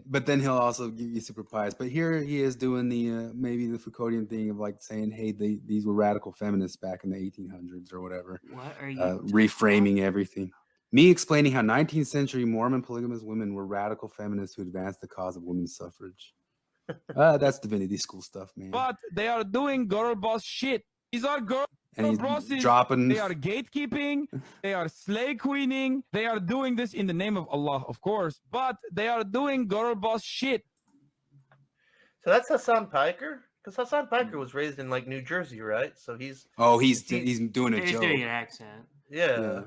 D: But then he'll also give you super pious. But here he is doing the maybe the Foucauldian thing of saying, hey, these were radical feminists back in the 1800s or whatever.
A: What are you
D: reframing everything? Me explaining how 19th century Mormon polygamous women were radical feminists who advanced the cause of women's suffrage. That's divinity school stuff, man.
E: But they are doing girl boss shit. These are girl bosses.
D: Dropping.
E: They are gatekeeping. They are slay queening. They are doing this in the name of Allah, of course. But they are doing girl boss shit.
G: So that's Hassan Piker? Because Hassan Piker was raised in New Jersey, right? So he's
D: doing a joke.
A: He's doing an accent.
G: Yeah.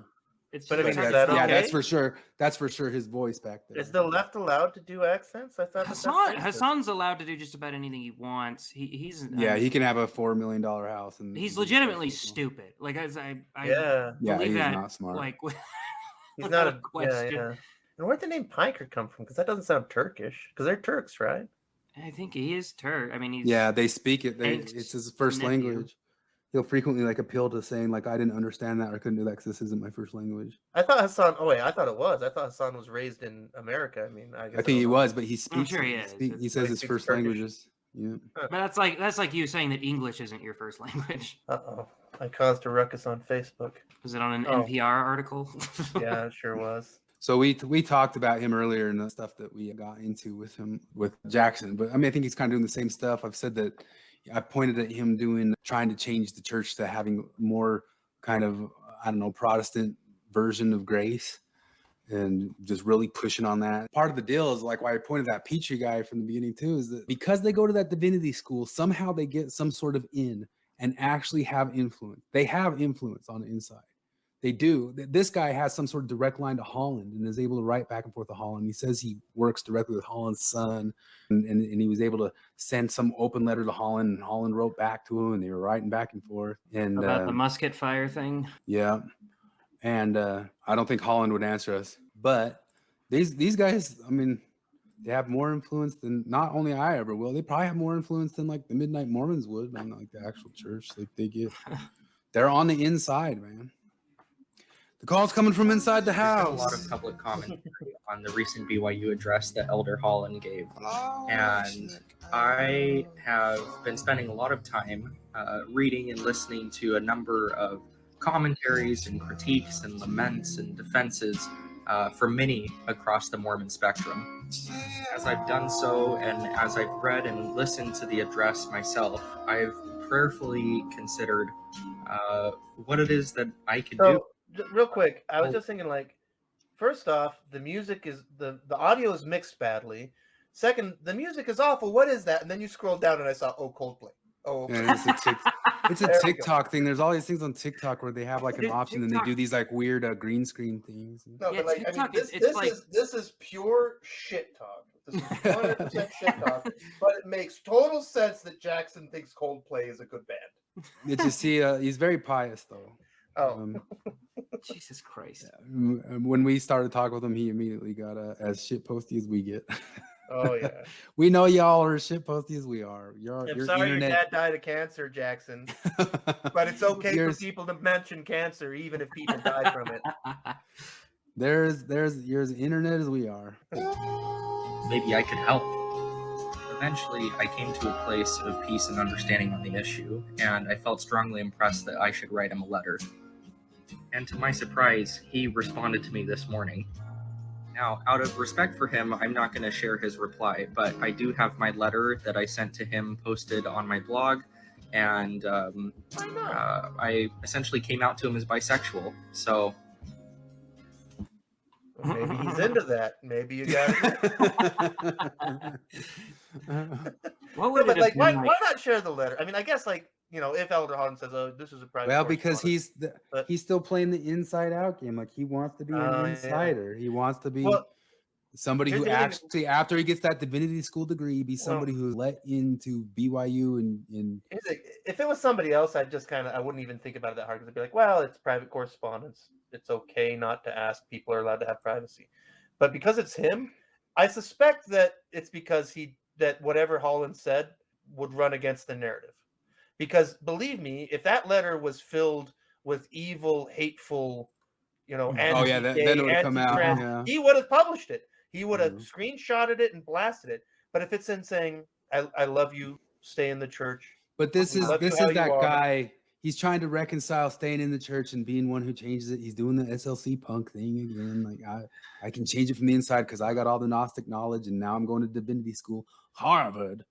A: But
G: is that okay?
D: Yeah, that's for sure. That's for sure his voice back there.
G: Is the left allowed to do accents? I thought
A: Hassan's allowed to do just about anything he wants. He's
D: he can have a $4 million house, and
A: he's legitimately stupid. I
D: he's
A: that,
D: not smart.
G: He's not a
A: question.
G: Yeah. And where'd the name Piker come from? Because that doesn't sound Turkish. Because they're Turks, right?
A: I think he is Turk. I mean, he's
D: they speak it. It's his first language. He'll frequently appeal to saying I didn't understand that or I couldn't do that because this isn't my first language.
G: I thought Hassan. Oh wait, I thought it was. I thought Hassan was raised in America. I mean, I
D: think he was, but he speaks.
A: I'm sure he is.
D: He says his first languages. Yeah.
A: But that's like you saying that English isn't your first language.
G: Uh-oh. I caused a ruckus on Facebook.
A: Was it on an NPR article?
G: Yeah, it sure was.
D: So we talked about him earlier and the stuff that we got into with him with Jackson. But I think he's kind of doing the same stuff. I've said that. I pointed at him trying to change the church to having more kind of, Protestant version of grace and just really pushing on that. Part of the deal is why I pointed that Petrie guy from the beginning too, is that because they go to that divinity school, somehow they get some sort of in and actually have influence. They have influence on the inside. They do. This guy has some sort of direct line to Holland and is able to write back and forth to Holland. He says he works directly with Holland's son, and he was able to send some open letter to Holland, and Holland wrote back to him, and they were writing back and forth. And
A: about the musket fire thing.
D: Yeah, and I don't think Holland would answer us, but these guys, they have more influence than not only I ever will. They probably have more influence than the Midnight Mormons would on the actual church. They're on the inside, man. The call's coming from inside the house.
I: There's been a lot of public commentary on the recent BYU address that Elder Holland gave. And I have been spending a lot of time reading and listening to a number of commentaries and critiques and laments and defenses for many across the Mormon spectrum. As I've done so, and as I've read and listened to the address myself, I've prayerfully considered what it is that I could do.
G: Real quick, I was just thinking, like, first off, the music is the audio is mixed badly. Second, the music is awful. What is that? And then you scroll down and I saw, Coldplay. Oh, okay.
D: And it's a TikTok thing. There's all these things on TikTok where they have like an option and they do these like weird green screen things.
G: No, but like, I mean, this is pure shit talk. This is 100% shit talk. But it makes total sense that Jackson thinks Coldplay is a good band.
D: It's just he's very pious though.
G: Oh,
U: Jesus Christ!
D: Yeah. When we started talking with him, he immediately got as shit posty as we get.
G: Oh yeah.
D: We know y'all are as shit posty as we are.
G: I'm sorry your dad died of cancer, Jackson. But it's okay for people to mention cancer, even if people die from it.
D: You're as internet as we are.
I: Maybe I could help. Eventually, I came to a place of peace and understanding on the issue, and I felt strongly impressed that I should write him a letter. And to my surprise, he responded to me this morning. Now, out of respect for him, I'm not going to share his reply, but I do have my letter that I sent to him posted on my blog, and I essentially came out to him as bisexual, so...
G: Maybe he's into that. Maybe you got it.
U: What would
G: but like, why not share the letter? I mean, I guess like, you know, if Elder Holland says, "Oh, this is a private,"
D: well, because he's still playing the inside out game. Like he wants to be an insider. Yeah. He wants to be somebody who actually, after he gets that divinity school degree, be somebody who's let into BYU and.
G: If it was somebody else, I wouldn't even think about it that hard because I'd be like, well, it's private correspondence. It's okay not to ask. People are allowed to have privacy. But because it's him, I suspect that it's because that whatever Holland said would run against the narrative. Because believe me, if that letter was filled with evil, hateful, then it would come out. He would have published it. He would have screenshotted it and blasted it. But if it's in saying, I love you, stay in the church.
D: But this is that guy. He's trying to reconcile staying in the church and being one who changes it. He's doing the SLC punk thing again. Like I can change it from the inside because I got all the Gnostic knowledge and now I'm going to divinity school. Harvard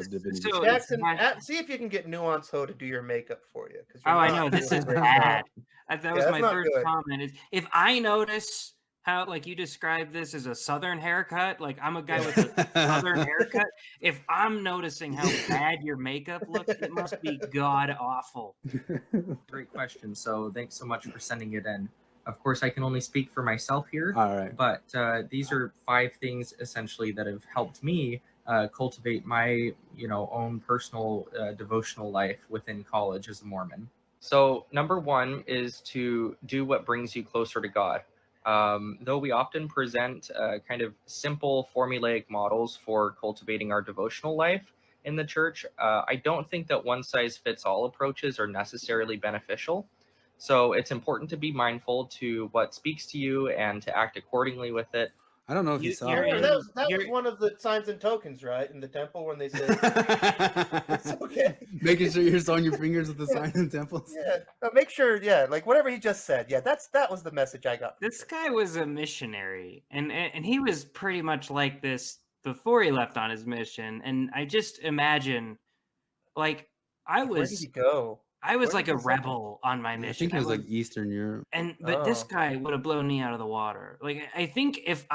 D: divinity.
G: So Jackson, see if you can get Nuance Ho to do your makeup for you.
U: I know this is bad. That was my first comment. Is if I notice how, like, you described this as a Southern haircut, like I'm a guy with a Southern haircut. If I'm noticing how bad your makeup looks, it must be god awful.
I: Great question. So thanks so much for sending it in. Of course, I can only speak for myself here.
D: All right.
I: But these are 5 things essentially that have helped me cultivate my, own personal devotional life within college as a Mormon. So number 1 is to do what brings you closer to God. Though we often present kind of simple formulaic models for cultivating our devotional life in the church, I don't think that one-size-fits-all approaches are necessarily beneficial. So it's important to be mindful to what speaks to you and to act accordingly with it.
D: I don't know if you saw
G: it. That was one of the signs and tokens, right? In the temple when they say, it's okay.
D: Making sure you're on your fingers with the signs and temples.
G: Yeah, make sure, like whatever he just said. Yeah, that was the message I got.
U: This guy was a missionary, and he was pretty much like this before he left on his mission. And I just imagine, like,
G: where did he go?
U: I was like a rebel on my mission.
D: I think it was like Eastern Europe.
U: But this guy would have blown me out of the water. Like, I think if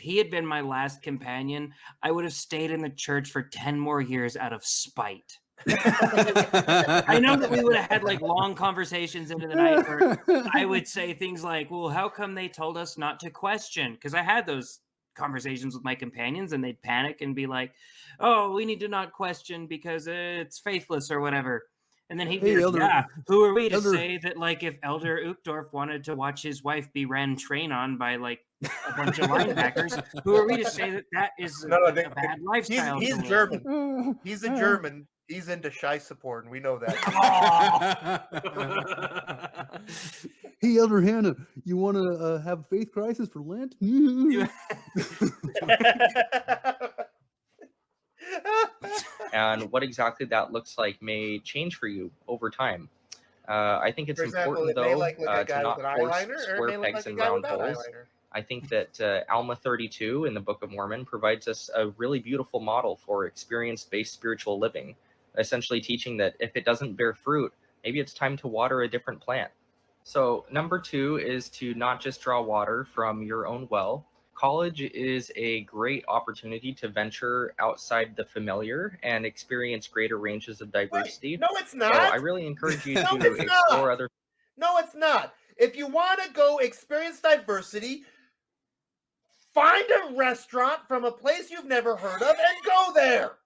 U: he had been my last companion, I would have stayed in the church for 10 more years out of spite. I know that we would have had like long conversations into the night where I would say things like, well, how come they told us not to question? Because I had those conversations with my companions and they'd panic and be like, oh, we need to not question because it's faithless or whatever. And then he'd be like, who are we to say that, like, if Elder Uchtdorf wanted to watch his wife be ran train on by, like, a bunch of linebackers, who are we to say that is a bad lifestyle?
G: He's German. He's a German. He's into Scheiß support, and we know that.
D: Hey, Elder Hannah, you want to have a faith crisis for Lent?
I: And what exactly that looks like may change for you over time. I think it's
G: For example,
I: important,
G: it may
I: though,
G: look like a
I: to
G: guy
I: not
G: with an
I: force
G: eyeliner, or it
I: square
G: may look
I: pegs
G: like a
I: in
G: guy
I: round
G: without
I: holes.
G: eyeliner.
I: I think that Alma 32 in the Book of Mormon provides us a really beautiful model for experience-based spiritual living, essentially teaching that if it doesn't bear fruit, maybe it's time to water a different plant. So number 2 is to not just draw water from your own well. College is a great opportunity to venture outside the familiar and experience greater ranges of diversity.
G: No, it's not.
I: So I really encourage you
G: No,
I: to
G: it's
I: explore
G: not.
I: other.
G: No, it's not. If you want to go experience diversity, find a restaurant from a place you've never heard of and go there.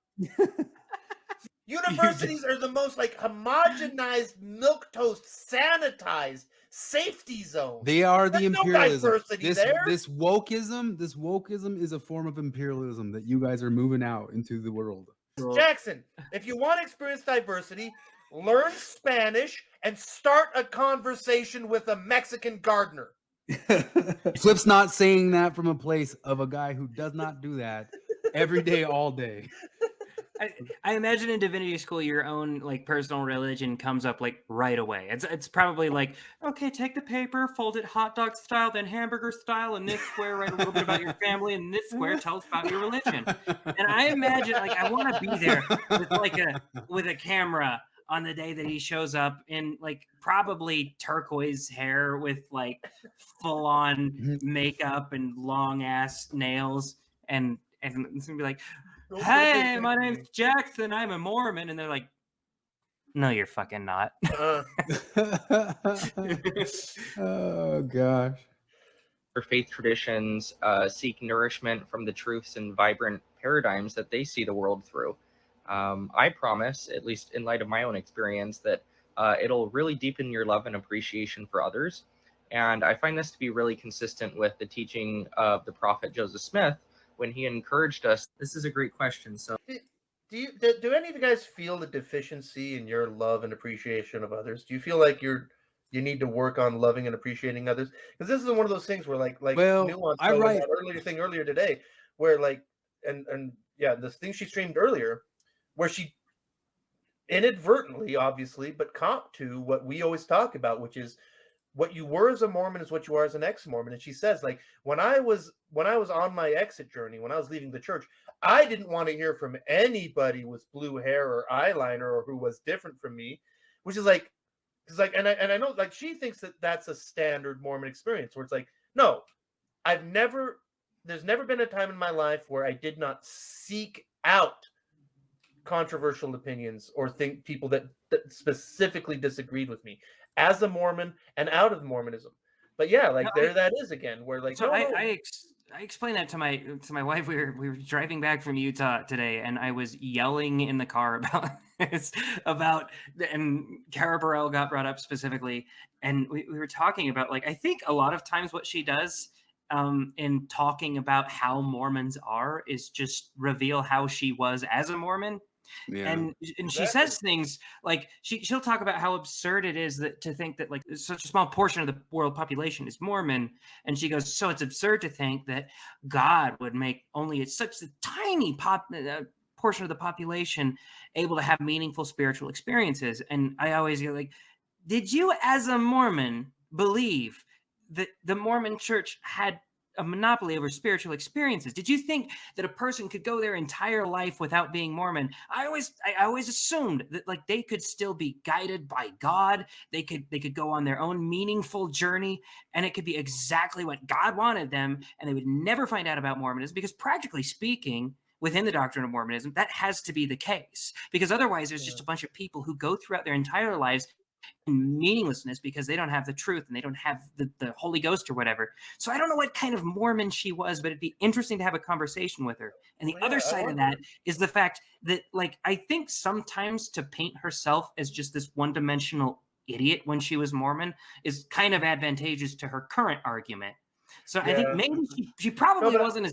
G: Universities are the most like homogenized, milquetoast, sanitized safety zone.
D: They are the
G: There's no
D: imperialism.
G: diversity there.
D: This wokeism is a form of imperialism that you guys are moving out into the world.
G: Jackson, if you want to experience diversity, learn Spanish and start a conversation with a Mexican gardener.
D: Flip's not saying that from a place of a guy who does not do that every day, all day.
U: I imagine in divinity school, your own like personal religion comes up like right away. It's probably like, okay, take the paper, fold it hot dog style, then hamburger style, and this square write a little bit about your family, and this square tell us about your religion. And I imagine like I want to be there with a camera on the day that he shows up in like probably turquoise hair with like full on makeup and long ass nails, and it's gonna be like, hey, my name's Jackson. I'm a Mormon. And they're like, no, you're fucking not.
D: Oh, gosh.
I: Their faith traditions seek nourishment from the truths and vibrant paradigms that they see the world through. I promise, at least in light of my own experience, that it'll really deepen your love and appreciation for others. And I find this to be really consistent with the teaching of the prophet Joseph Smith, when he encouraged us. This is a great question. So
G: Do any of you guys feel the deficiency in your love and appreciation of others? Do you feel like you need to work on loving and appreciating others? Because this is one of those things where like Nuance earlier today, where like and yeah, this thing she streamed earlier, where she inadvertently, obviously, but comped to what we always talk about, which is what you were as a Mormon is what you are as an ex-Mormon. And she says, like, when I was on my exit journey, when I was leaving the church, I didn't want to hear from anybody with blue hair or eyeliner or who was different from me, which is like, because like, and I know like she thinks that that's a standard Mormon experience where it's like, no, there's never been a time in my life where I did not seek out controversial opinions or think people that specifically disagreed with me as a Mormon and out of Mormonism. But yeah, like that is again where like
U: so I explained that to my wife. We were driving back from Utah today, and I was yelling in the car about this, and Cara Burrell got brought up specifically, and we were talking about like I think a lot of times what she does in talking about how Mormons are is just reveal how she was as a Mormon.
D: Yeah.
U: And she says things like she'll talk about how absurd it is that to think that like such a small portion of the world population is Mormon, and she goes, so it's absurd to think that God would make only such a tiny portion of the population able to have meaningful spiritual experiences. And I always go like, did you as a Mormon believe that the Mormon church had a monopoly over spiritual experiences? Did you think that a person could go their entire life without being Mormon? I always assumed that like they could still be guided by God. They could go on their own meaningful journey, and it could be exactly what God wanted them, and they would never find out about Mormonism, because practically speaking, within the doctrine of Mormonism, that has to be the case, because otherwise there's just a bunch of people who go throughout their entire lives in meaninglessness because they don't have the truth and they don't have the Holy Ghost or whatever. So I don't know what kind of Mormon she was, but it'd be interesting to have a conversation with her. And the other side of that is the fact that, like, I think sometimes to paint herself as just this one-dimensional idiot when she was Mormon is kind of advantageous to her current argument. So I think maybe she probably wasn't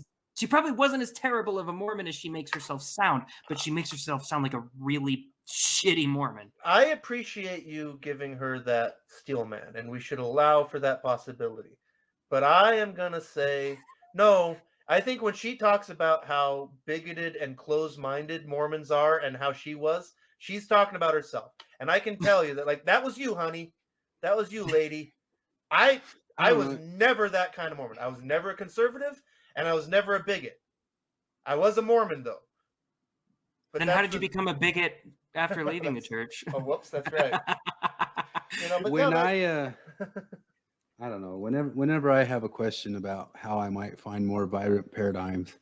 U: as terrible of a Mormon as she makes herself sound, but she makes herself sound like a really shitty Mormon.
G: I appreciate you giving her that steel man, and we should allow for that possibility. But I am going to say, no, I think when she talks about how bigoted and closed-minded Mormons are and how she was, She's talking about herself. And I can tell you that, like, that was you, honey. That was you, lady. I was never that kind of Mormon. I was never a conservative, and I was never a bigot. I was a Mormon, though.
U: But then how did you become a bigot after leaving the church?
G: Oh, whoops, that's right. But
D: when I don't know, whenever I have a question about how I might find more vibrant paradigms,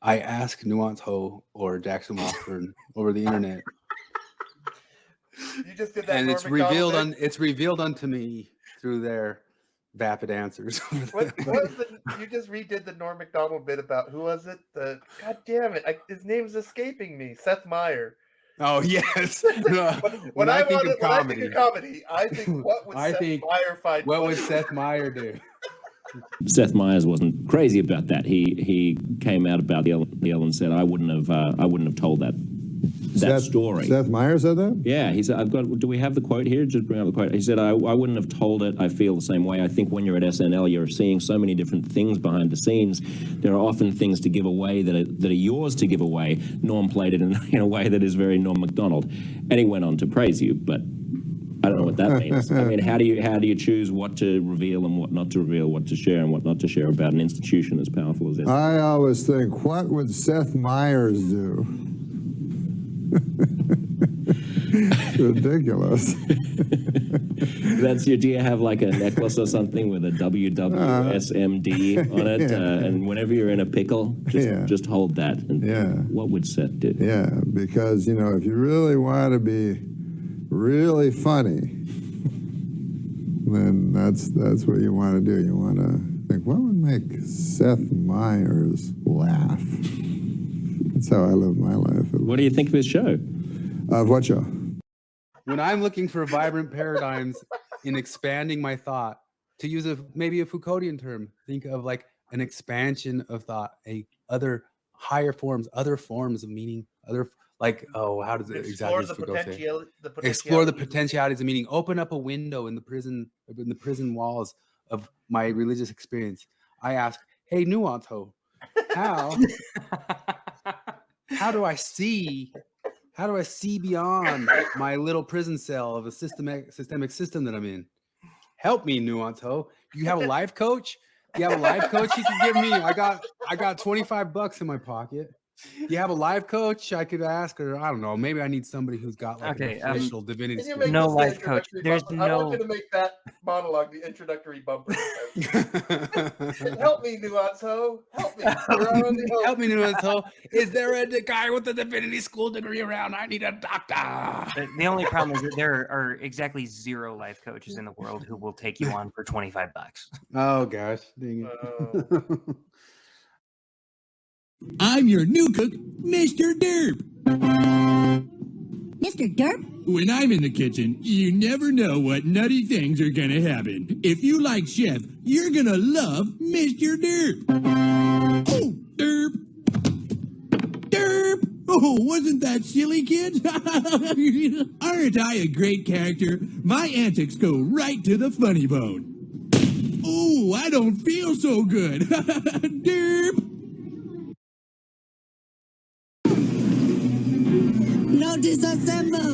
D: I ask Nuance Ho or Jackson Washburn over the internet.
G: You just did that,
D: and
G: Norm Macdonald
D: it's revealed unto me through their vapid answers.
G: What was you just redid the Norm Macdonald bit about, who was it? God damn it, his name's escaping me. Seth Meyer.
D: Oh yes.
G: When I think of comedy, I think what would Seth Meyer find?
D: What would Seth Meyer do?
J: Seth Meyers wasn't crazy about that. He came out about the L and said, I wouldn't have told that story.
Q: Seth Meyers said that?
J: Yeah, he said, do we have the quote here? Just bring up the quote. He said, I wouldn't have told it. I feel the same way. I think when you're at SNL, you're seeing so many different things behind the scenes. There are often things to give away that are yours to give away. Norm played it in a way that is very Norm Macdonald. And he went on to praise you, but I don't know what that means. I mean, how do you choose what to reveal and what not to reveal, what to share and what not to share about an institution as powerful as this?
Q: I always think, what would Seth Meyers do? Ridiculous.
J: Do you have like a necklace or something with a WWSMD on it?
Q: Yeah.
J: And whenever you're in a pickle, just hold that. And what would Seth do?
Q: Yeah, because, if you really want to be really funny, then that's what you want to do. You want to think, what would make Seth Meyers laugh? That's how I live my life.
J: What do you think of his show?
Q: Of what show?
D: When I'm looking for vibrant paradigms in expanding my thought, to use maybe a Foucauldian term, think of like an expansion of thought, other forms of meaning, how does it exactly explore the potentialities of meaning, open up a window in the prison walls of my religious experience. I ask, hey, Nuance Ho, how do I see beyond my little prison cell of a systemic system that I'm in? Help me, Nuance Ho. Do you have a life coach? Do you have a life coach you can give me? I got $25 in my pocket. Do you have a life coach I could ask? Or I don't know, maybe I need somebody who's got like an official divinity school.
U: No life coach. There's
G: I want you to make that monologue the introductory bumper. Help me, Nuance Ho. Help me.
D: Help me, Nuance Ho. Is there a guy with a divinity school degree around? I need a doctor.
U: The only problem is that there are exactly 0 life coaches in the world who will take you on for $25.
D: Oh gosh, dang it.
K: I'm your new cook, Mr. Derp.
N: Mr. Derp?
K: When I'm in the kitchen, you never know what nutty things are gonna happen. If you like Chef, you're gonna love Mr. Derp. Oh, Derp. Derp. Oh, wasn't that silly, kids? Aren't I a great character? My antics go right to the funny bone. Oh, I don't feel so good. Derp.
N: No disassemble!